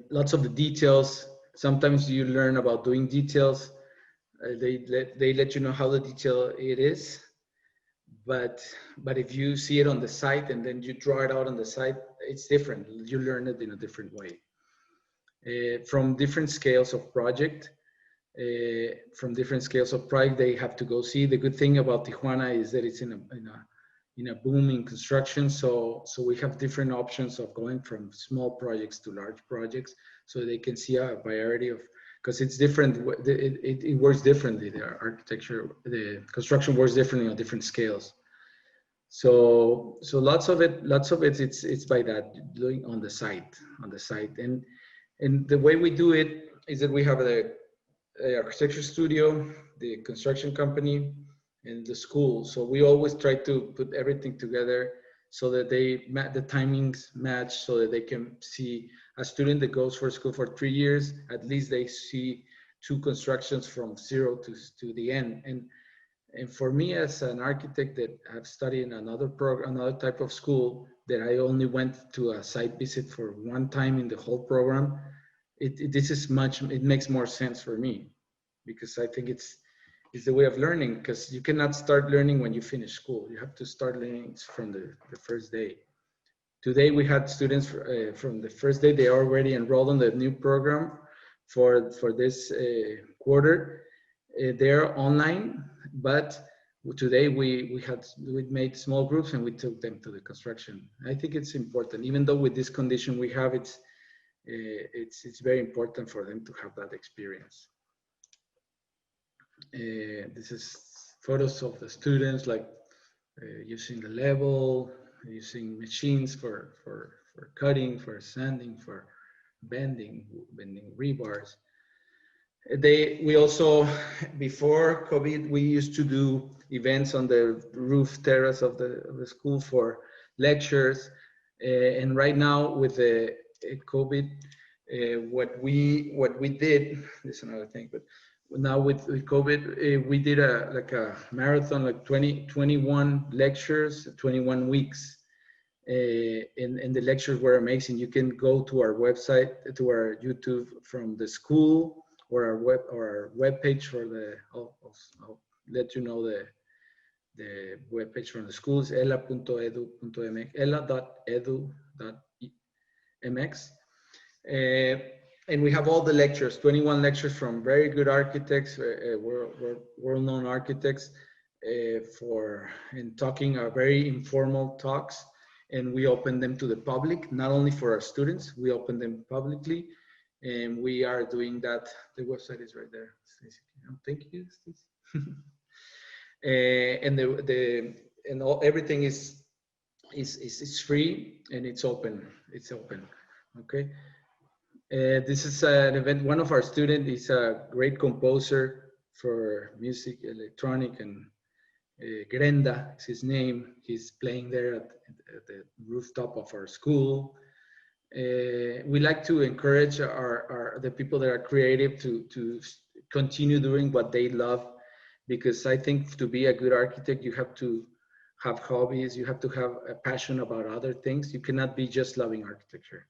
Lots of the details. Sometimes you learn about doing details. They let you know how the detail it is, but if you see it on the site and then you draw it out on the site, it's different. You learn it in a different way. From different scales of project, they have to go see. The good thing about Tijuana is that it's in a booming construction, so we have different options of going from small projects to large projects, so they can see a variety of, because it's different. It works differently. The construction works differently on different scales. So lots of it, it's by that, doing on the site, and the way we do it is that we have the architecture studio, the construction company, and the school. So we always try to put everything together so that the timings match, so that they can see a student that goes for school for 3 years, at least they see 2 constructions from zero to the end. And for me, as an architect that have studied in another type of school, that I only went to a site visit for 1 time in the whole program, it makes more sense for me, because I think it's the way of learning, because you cannot start learning when you finish school. You have to start learning from the first day. Today we had students from the first day. They are already enrolled in the new program for this quarter. They're online, but today we made small groups and we took them to the construction. I think it's important, even though with this condition we have, it's very important for them to have that experience. This is photos of the students, like using the level, using machines for cutting, for sanding, for bending rebars. We also, before COVID, we used to do events on the roof terrace of the school for lectures. And right now with the COVID, what we did, this is another thing, but now with COVID, we did a marathon, like 21 lectures, 21 weeks. And the lectures were amazing. You can go to our website, to our YouTube from the school, or our web page for I'll let you know the web page from the schools, ela.edu.mx, ela.edu.mx. And we have all the lectures, 21 lectures from very good architects, world-known architects, and talking very informal talks. And we open them to the public, not only for our students, we open them publicly. And we are doing that. The website is right there. Thank you. And everything is free, and it's open. Okay. This is an event. One of our students is a great composer for music, electronic, and Grenda is his name. He's playing there at the rooftop of our school. We like to encourage the people that are creative to continue doing what they love, because I think to be a good architect, you have to have hobbies, you have to have a passion about other things. You cannot be just loving architecture.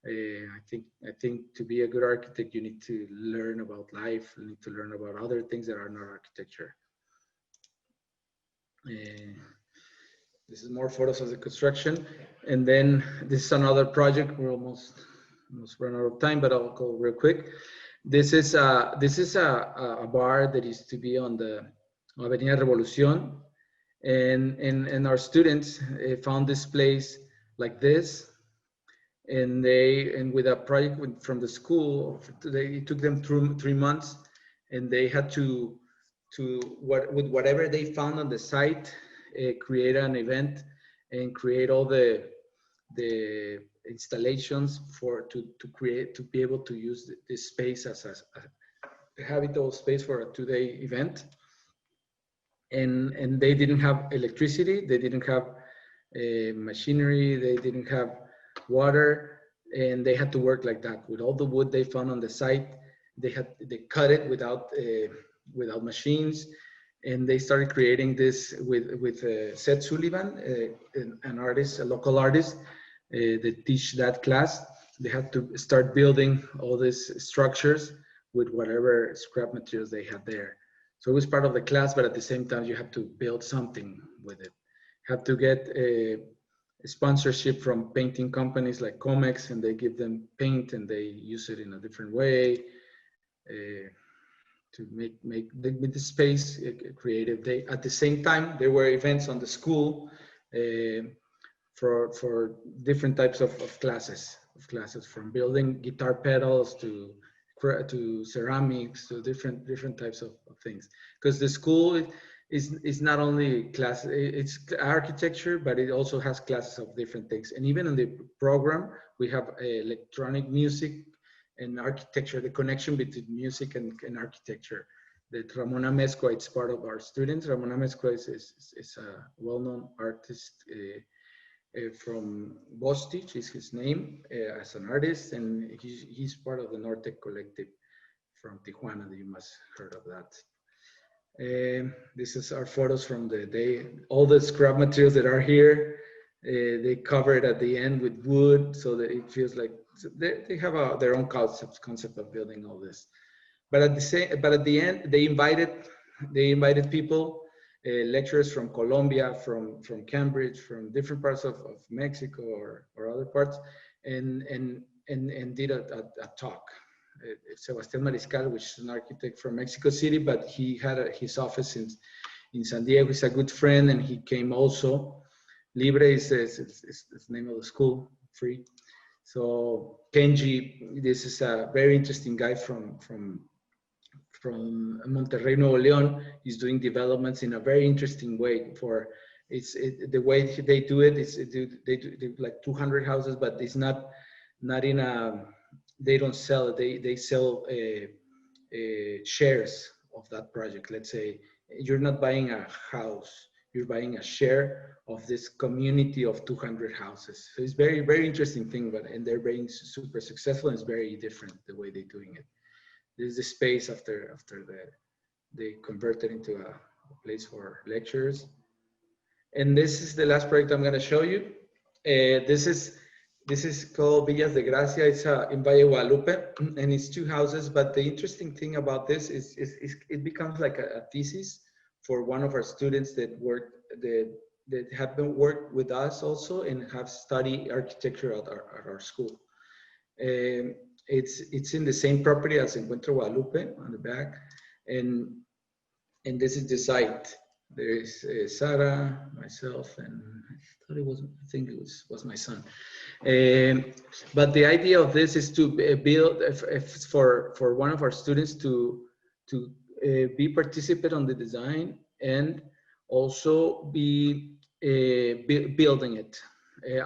I think to be a good architect, you need to learn about life, you need to learn about other things that are not architecture. This is more photos of the construction. And then this is another project. We're almost run out of time, but I'll go real quick. This is a bar that is to be on the Avenida Revolución. And our students found this place like this. And with a project from the school, it took them through 3 months, and they had to with whatever they found on the site, create an event and create all the installations to be able to use this space as a habitable space for a 2-day event. And they didn't have electricity, they didn't have machinery, they didn't have water, and they had to work like that with all the wood they found on the site. They cut it without machines, and they started creating this with Seth Sullivan, an artist, a local artist that teach that class. they had to start building all these structures with whatever scrap materials they had there. So it was part of the class, but at the same time, you have to build something with it. Have to get a sponsorship from painting companies like Comex, and they give them paint and they use it in a different way to make the space creative. They, at the same time, there were events on the school for different types of classes, from building guitar pedals to ceramics, to different types of things. Because the school is not only class, it's architecture, but it also has classes of different things. And even in the program, we have electronic music and architecture, the connection between music and architecture. That Ramona Mezcua, it's part of our students. Ramona Mezcua is a well-known artist from Bostich, is his name, as an artist, and he's part of the Norte Collective from Tijuana. You must have heard of that. This is our photos from the day. All the scrap materials that are here, they cover it at the end with wood, so that it feels like they have their own concept of building all this. But at the end, they invited people, lecturers from Colombia, from Cambridge, from different parts of Mexico or other parts, and did a talk. Sebastián Mariscal, which is an architect from Mexico City, but he had his office in San Diego. He's a good friend, and he came also. Libre is the name of the school, free. So Kenji, this is a very interesting guy from Monterrey, Nuevo León. He's doing developments in a very interesting way. The way they do it is they do like 200 houses, but it's not in a. They don't sell it. They sell shares of that project. Let's say you're not buying a house, you're buying a share of this community of 200 houses. So it's very interesting thing, and they're being super successful, and it's very different the way they're doing it. This is the space after they converted into a place for lectures. And this is the last project I'm going to show you. This is called Villas de Gracia. It's in Valle Guadalupe, and it's 2 houses. But the interesting thing about this is it becomes like a thesis for one of our students that have been worked with us also and have studied architecture at our school. It's in the same property as Encuentro Guadalupe on the back, and this is the site. There is Sarah, myself, and I think it was my son. But the idea of this is to build for one of our students to be participant on the design and also be building it.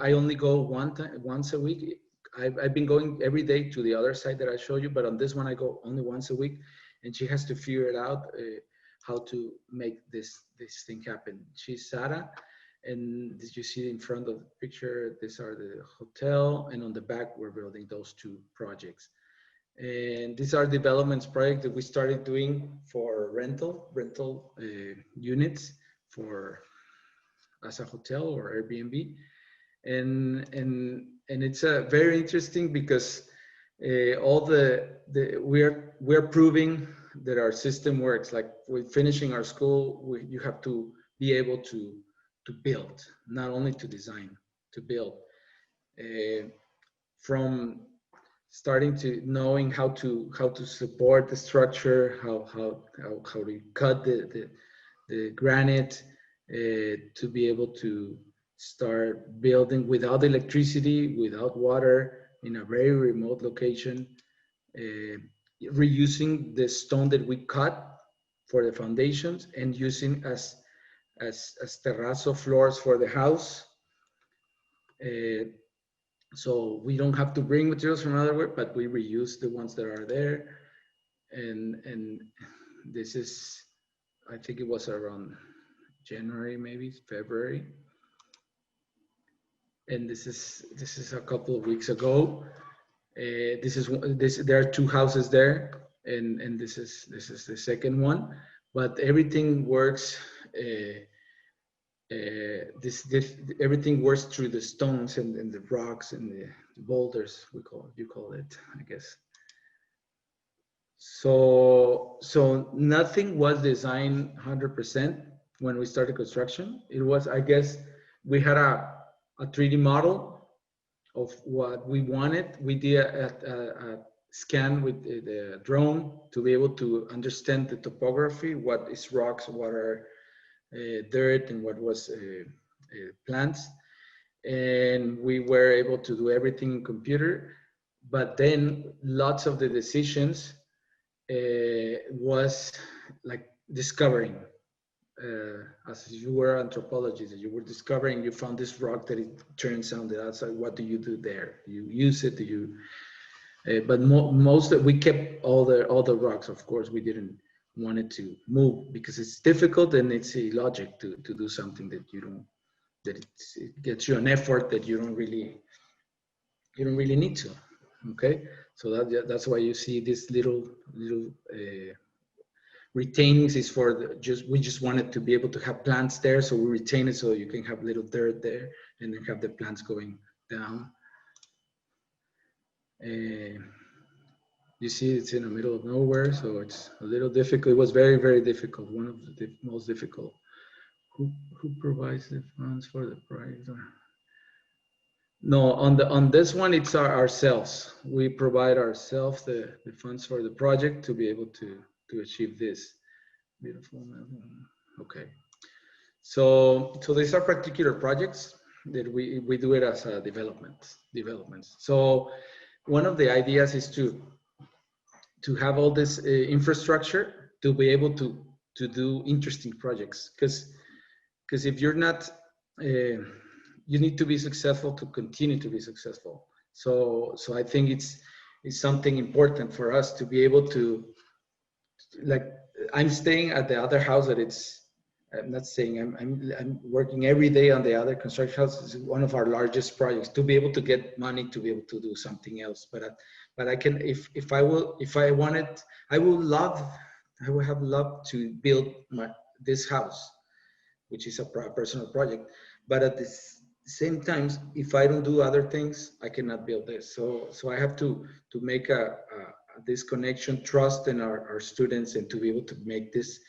I only go once a week. I've been going every day to the other side that I showed you, but on this one I go only once a week, and she has to figure it out how to make this thing happen. She's Sarah, and as you see in front of the picture, these are the hotel, and on the back we're building those 2 projects. And these are developments projects that we started doing for rental units as a hotel or Airbnb, and it's very interesting because we're proving that our system works. Like with finishing our school, you have to be able to build, not only to design, to build. From starting to knowing how to support the structure, how to cut the granite, to be able to start building without electricity, without water, in a very remote location, reusing the stone that we cut for the foundations and using as terrazzo floors for the house. So we don't have to bring materials from elsewhere, but we reuse the ones that are there. And this is, I think it was around January, maybe February. And this is a couple of weeks ago. There are 2 houses there, and this is the second one. But everything works this everything works through the stones and the rocks and the boulders, you call it, I guess. So nothing was designed 100% when we started construction. It was, I guess, we had a 3D model of what we wanted. We did a scan with the drone to be able to understand the topography, what is rocks, what are dirt, and what was plants. And we were able to do everything in computer. But then lots of the decisions was like discovering, as you were anthropologist, you were discovering, you found this rock that it turns on the outside. What do you do there? Do you use it? Do you? But most we kept all the rocks. Of course, we didn't want it to move because it's difficult and it's illogic to do something that you don't, that it gets you an effort that you don't really need to. Okay, so that's why you see this little retainings is for we just wanted to be able to have plants there, so we retain it so you can have little dirt there and then have the plants going down. You see it's in the middle of nowhere, so it's a little difficult. It was very difficult, one of the most difficult. Who provides the funds for the project? No, on this one, it's ourselves. We provide ourselves the funds for the project to be able to achieve this. Beautiful. Okay. So these are particular projects that we do it as a developments. So one of the ideas is to have all this infrastructure to be able to do interesting projects, because if you're not you need to be successful to continue to be successful. So I think it's something important for us to be able to, like, I'm staying at the other house that I'm not saying I'm working every day on the other construction house. It's one of our largest projects, to be able to get money to be able to do something else. But I can, if I wanted, I would have loved to build this house, which is a personal project. But at the same time, if I don't do other things, I cannot build this. So I have to make this connection, trust in our students, and to be able to make this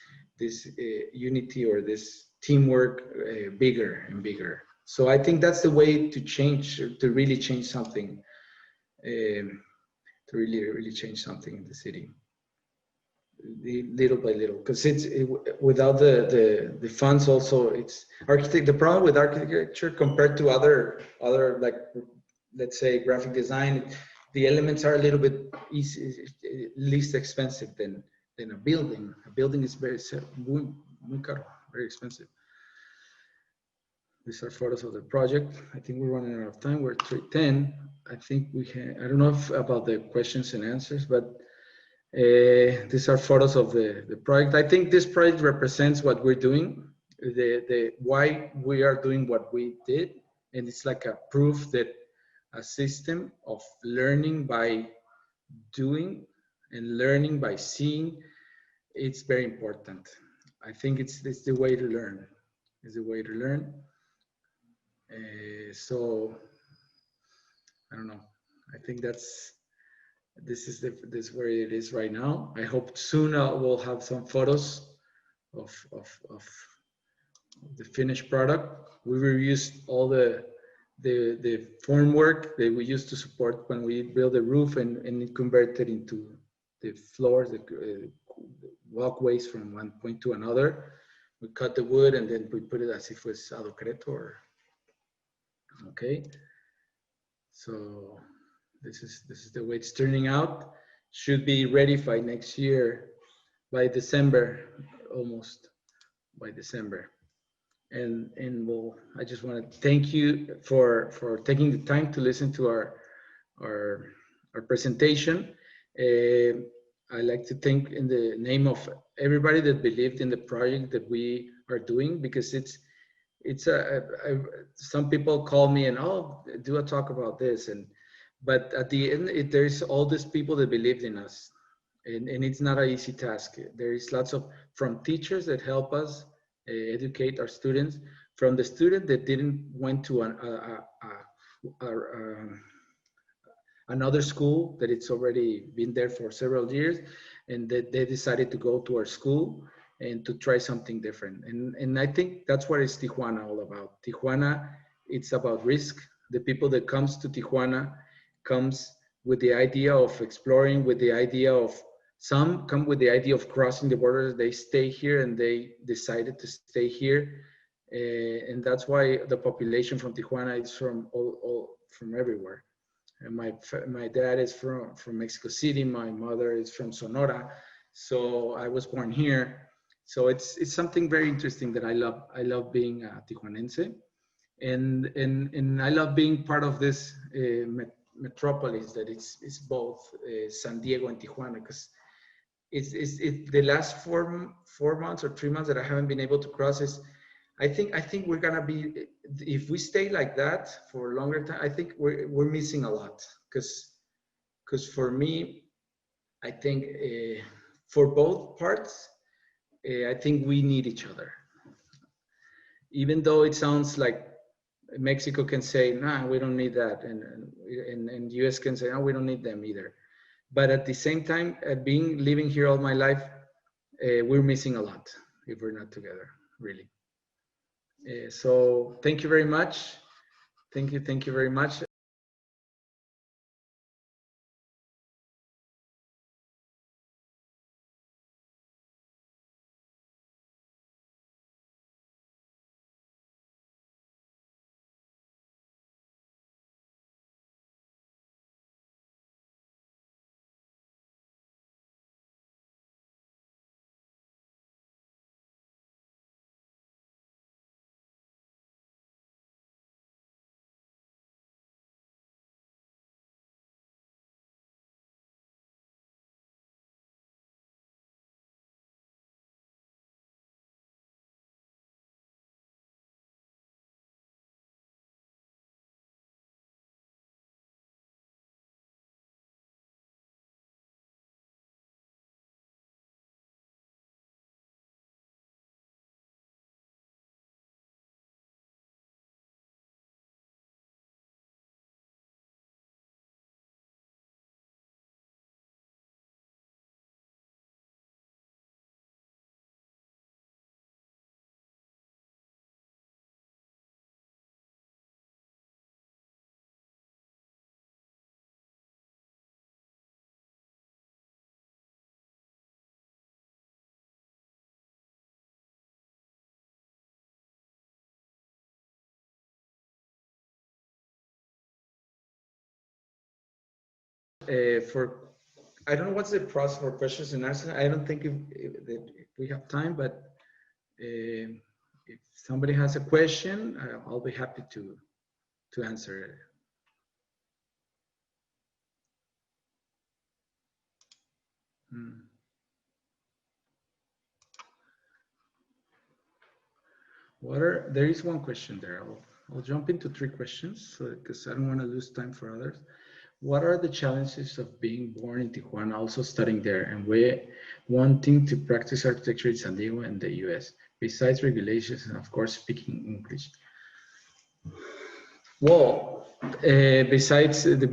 unity or this teamwork bigger and bigger. So I think that's the way to change, to really change something, to really change something in the city, little by little. Because without the funds, also it's the problem with architecture compared to other like, let's say, graphic design, the elements are a little bit least expensive than a building. A building is very caro, very expensive. These are photos of the project. I think we're running out of time. We're 3:10. I think we can. I don't know about the questions and answers, but these are photos of the project. I think this project represents what we're doing, the why we are doing what we did, and it's like a proof that a system of learning by doing and learning by seeing, it's very important. I think it's the way to learn. It's the way to learn. So I don't know. I think this is where it is right now. I hope soon we'll have some photos of the finished product. We reused all the formwork that we used to support when we built the roof, and it converted into the floors, the walkways from one point to another. We cut the wood and then we put it as if it was adocreto. Okay, so this is the way it's turning out. Should be ready by next year, by December, almost by December. And I just want to thank you for taking the time to listen to our presentation. I like to thank in the name of everybody that believed in the project that we are doing, because some people call me and, oh, do a talk about this, but at the end there's all these people that believed in us, and it's not an easy task. There is lots from teachers that help us educate our students, from the student that didn't went to another school that it's already been there for several years, and that they decided to go to our school and to try something different. And I think that's what is Tijuana all about. Tijuana, it's about risk. The people that comes to Tijuana comes with the idea of exploring, with the idea of, some come with the idea of crossing the border. They stay here and they decided to stay here. And that's why the population from Tijuana is from from everywhere. And my dad is from Mexico City. My mother is from Sonora. So I was born here. So it's something very interesting that I love. I love being a Tijuanense, and I love being part of this metropolis that it's both San Diego and Tijuana, because it's the last 4 months or 3 months that I haven't been able to cross is, I think we're gonna be, if we stay like that for a longer time, I think we're missing a lot, because for me, I think for both parts, I think we need each other. Even though it sounds like Mexico can say, nah, we don't need that, and US can say, no, we don't need them either. But at the same time, living here all my life, we're missing a lot if we're not together, really. So thank you very much. Thank you very much. For I don't know what's the process for questions and answers. I don't think if we have time, but if somebody has a question, I'll be happy to answer it. There is one question there. I'll jump into 3 questions because I don't want to lose time for others. What are the challenges of being born in Tijuana, also studying there, and wanting to practice architecture in San Diego and the US, besides regulations and, of course, speaking English? Well, besides the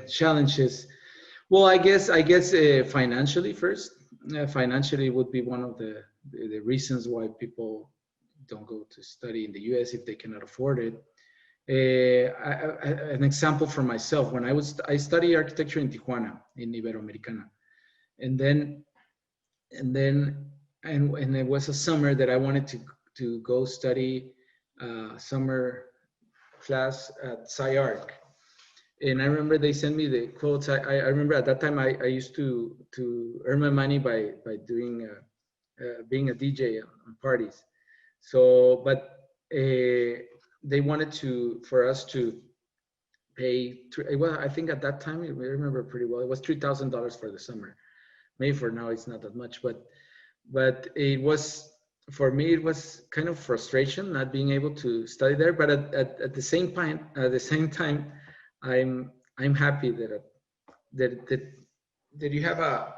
challenges, well, I guess financially first. Financially would be one of the reasons why people don't go to study in the US if they cannot afford it. An example for myself, when I studied architecture in Tijuana, in Iberoamericana, and it was a summer that I wanted to go study summer class at Cellar. And I remember they sent me the quotes. I remember at that time I used to earn my money by doing being a DJ on parties. So, but they wanted for us to pay. Well, I think at that time I remember pretty well. It was $3,000 for the summer. Maybe for now it's not that much, but it was, for me it was kind of frustration not being able to study there. But at the same time, I'm happy that you have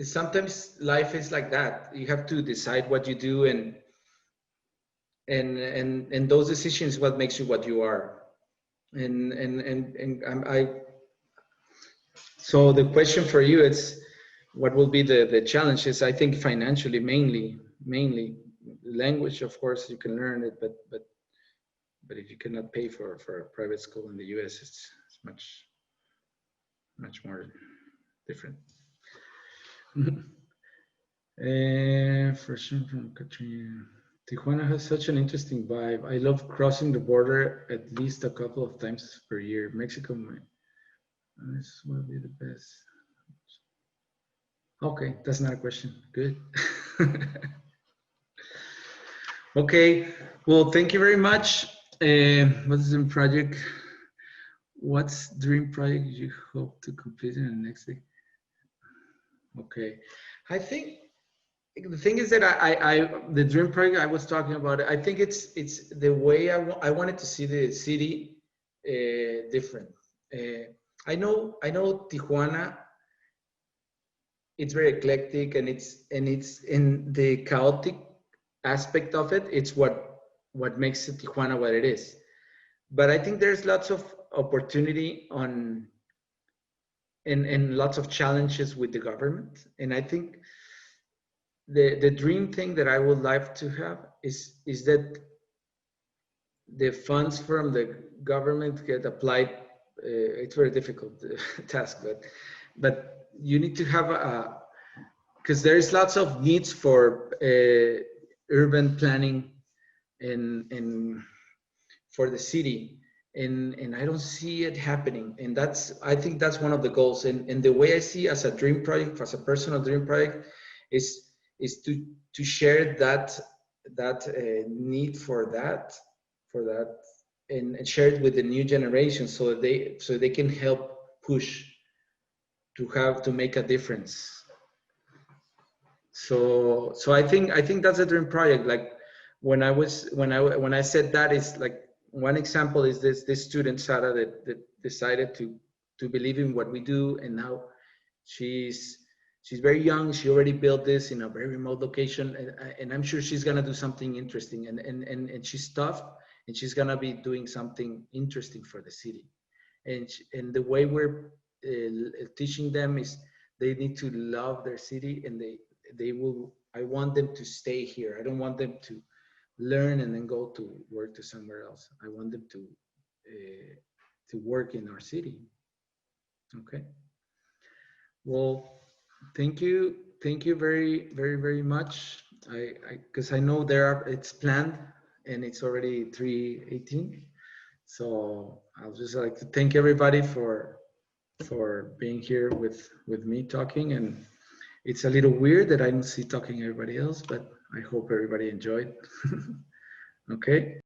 sometimes life is like that. You have to decide what you do, and those decisions what makes you what you are. I so the question for you is, what will be the challenges? I think financially, mainly language. Of course, you can learn it, but if you cannot pay for a private school in the U.S., it's much more different. Question from Katrina. Tijuana has such an interesting vibe. I love crossing the border at least a couple of times per year. Mexico, this will be the best. Okay, that's not a question. Good. Okay, well, thank you very much. What's the project? What's dream project you hope to complete in the next day? Okay, I think the thing is that the dream project I was talking about, I think it's the way I wanted to see the city different. I know Tijuana, it's very eclectic, and it's in the chaotic aspect of it. It's what makes Tijuana what it is. But I think there's lots of opportunity and lots of challenges with the government. And I think the dream thing that I would like to have is that the funds from the government get applied. It's very difficult task, but you need to have because there's lots of needs for urban planning and for the city, and I don't see it happening. And I think that's one of the goals. And the way I see as a dream project, as a personal dream project, is to share that need for that and share it with the new generation, so they can help push to make a difference. So I think that's a dream project. Like when I said that, is like, one example is this student Sara that decided to believe in what we do, and now she's very young. She already built this in a very remote location, and I'm sure she's gonna do something interesting, and she's tough, and she's gonna be doing something interesting for the city. And the way we're teaching them is they need to love their city, and they will. I want them to stay here. I don't want them to learn and then go to work to somewhere else. I want them to work in our city. Okay. Well, thank you very, very, very much. Because I know it's planned, and it's already 3:18. So I'll just like to thank everybody for being here with me talking. And it's a little weird that I don't see talking everybody else, but I hope everybody enjoyed. Okay.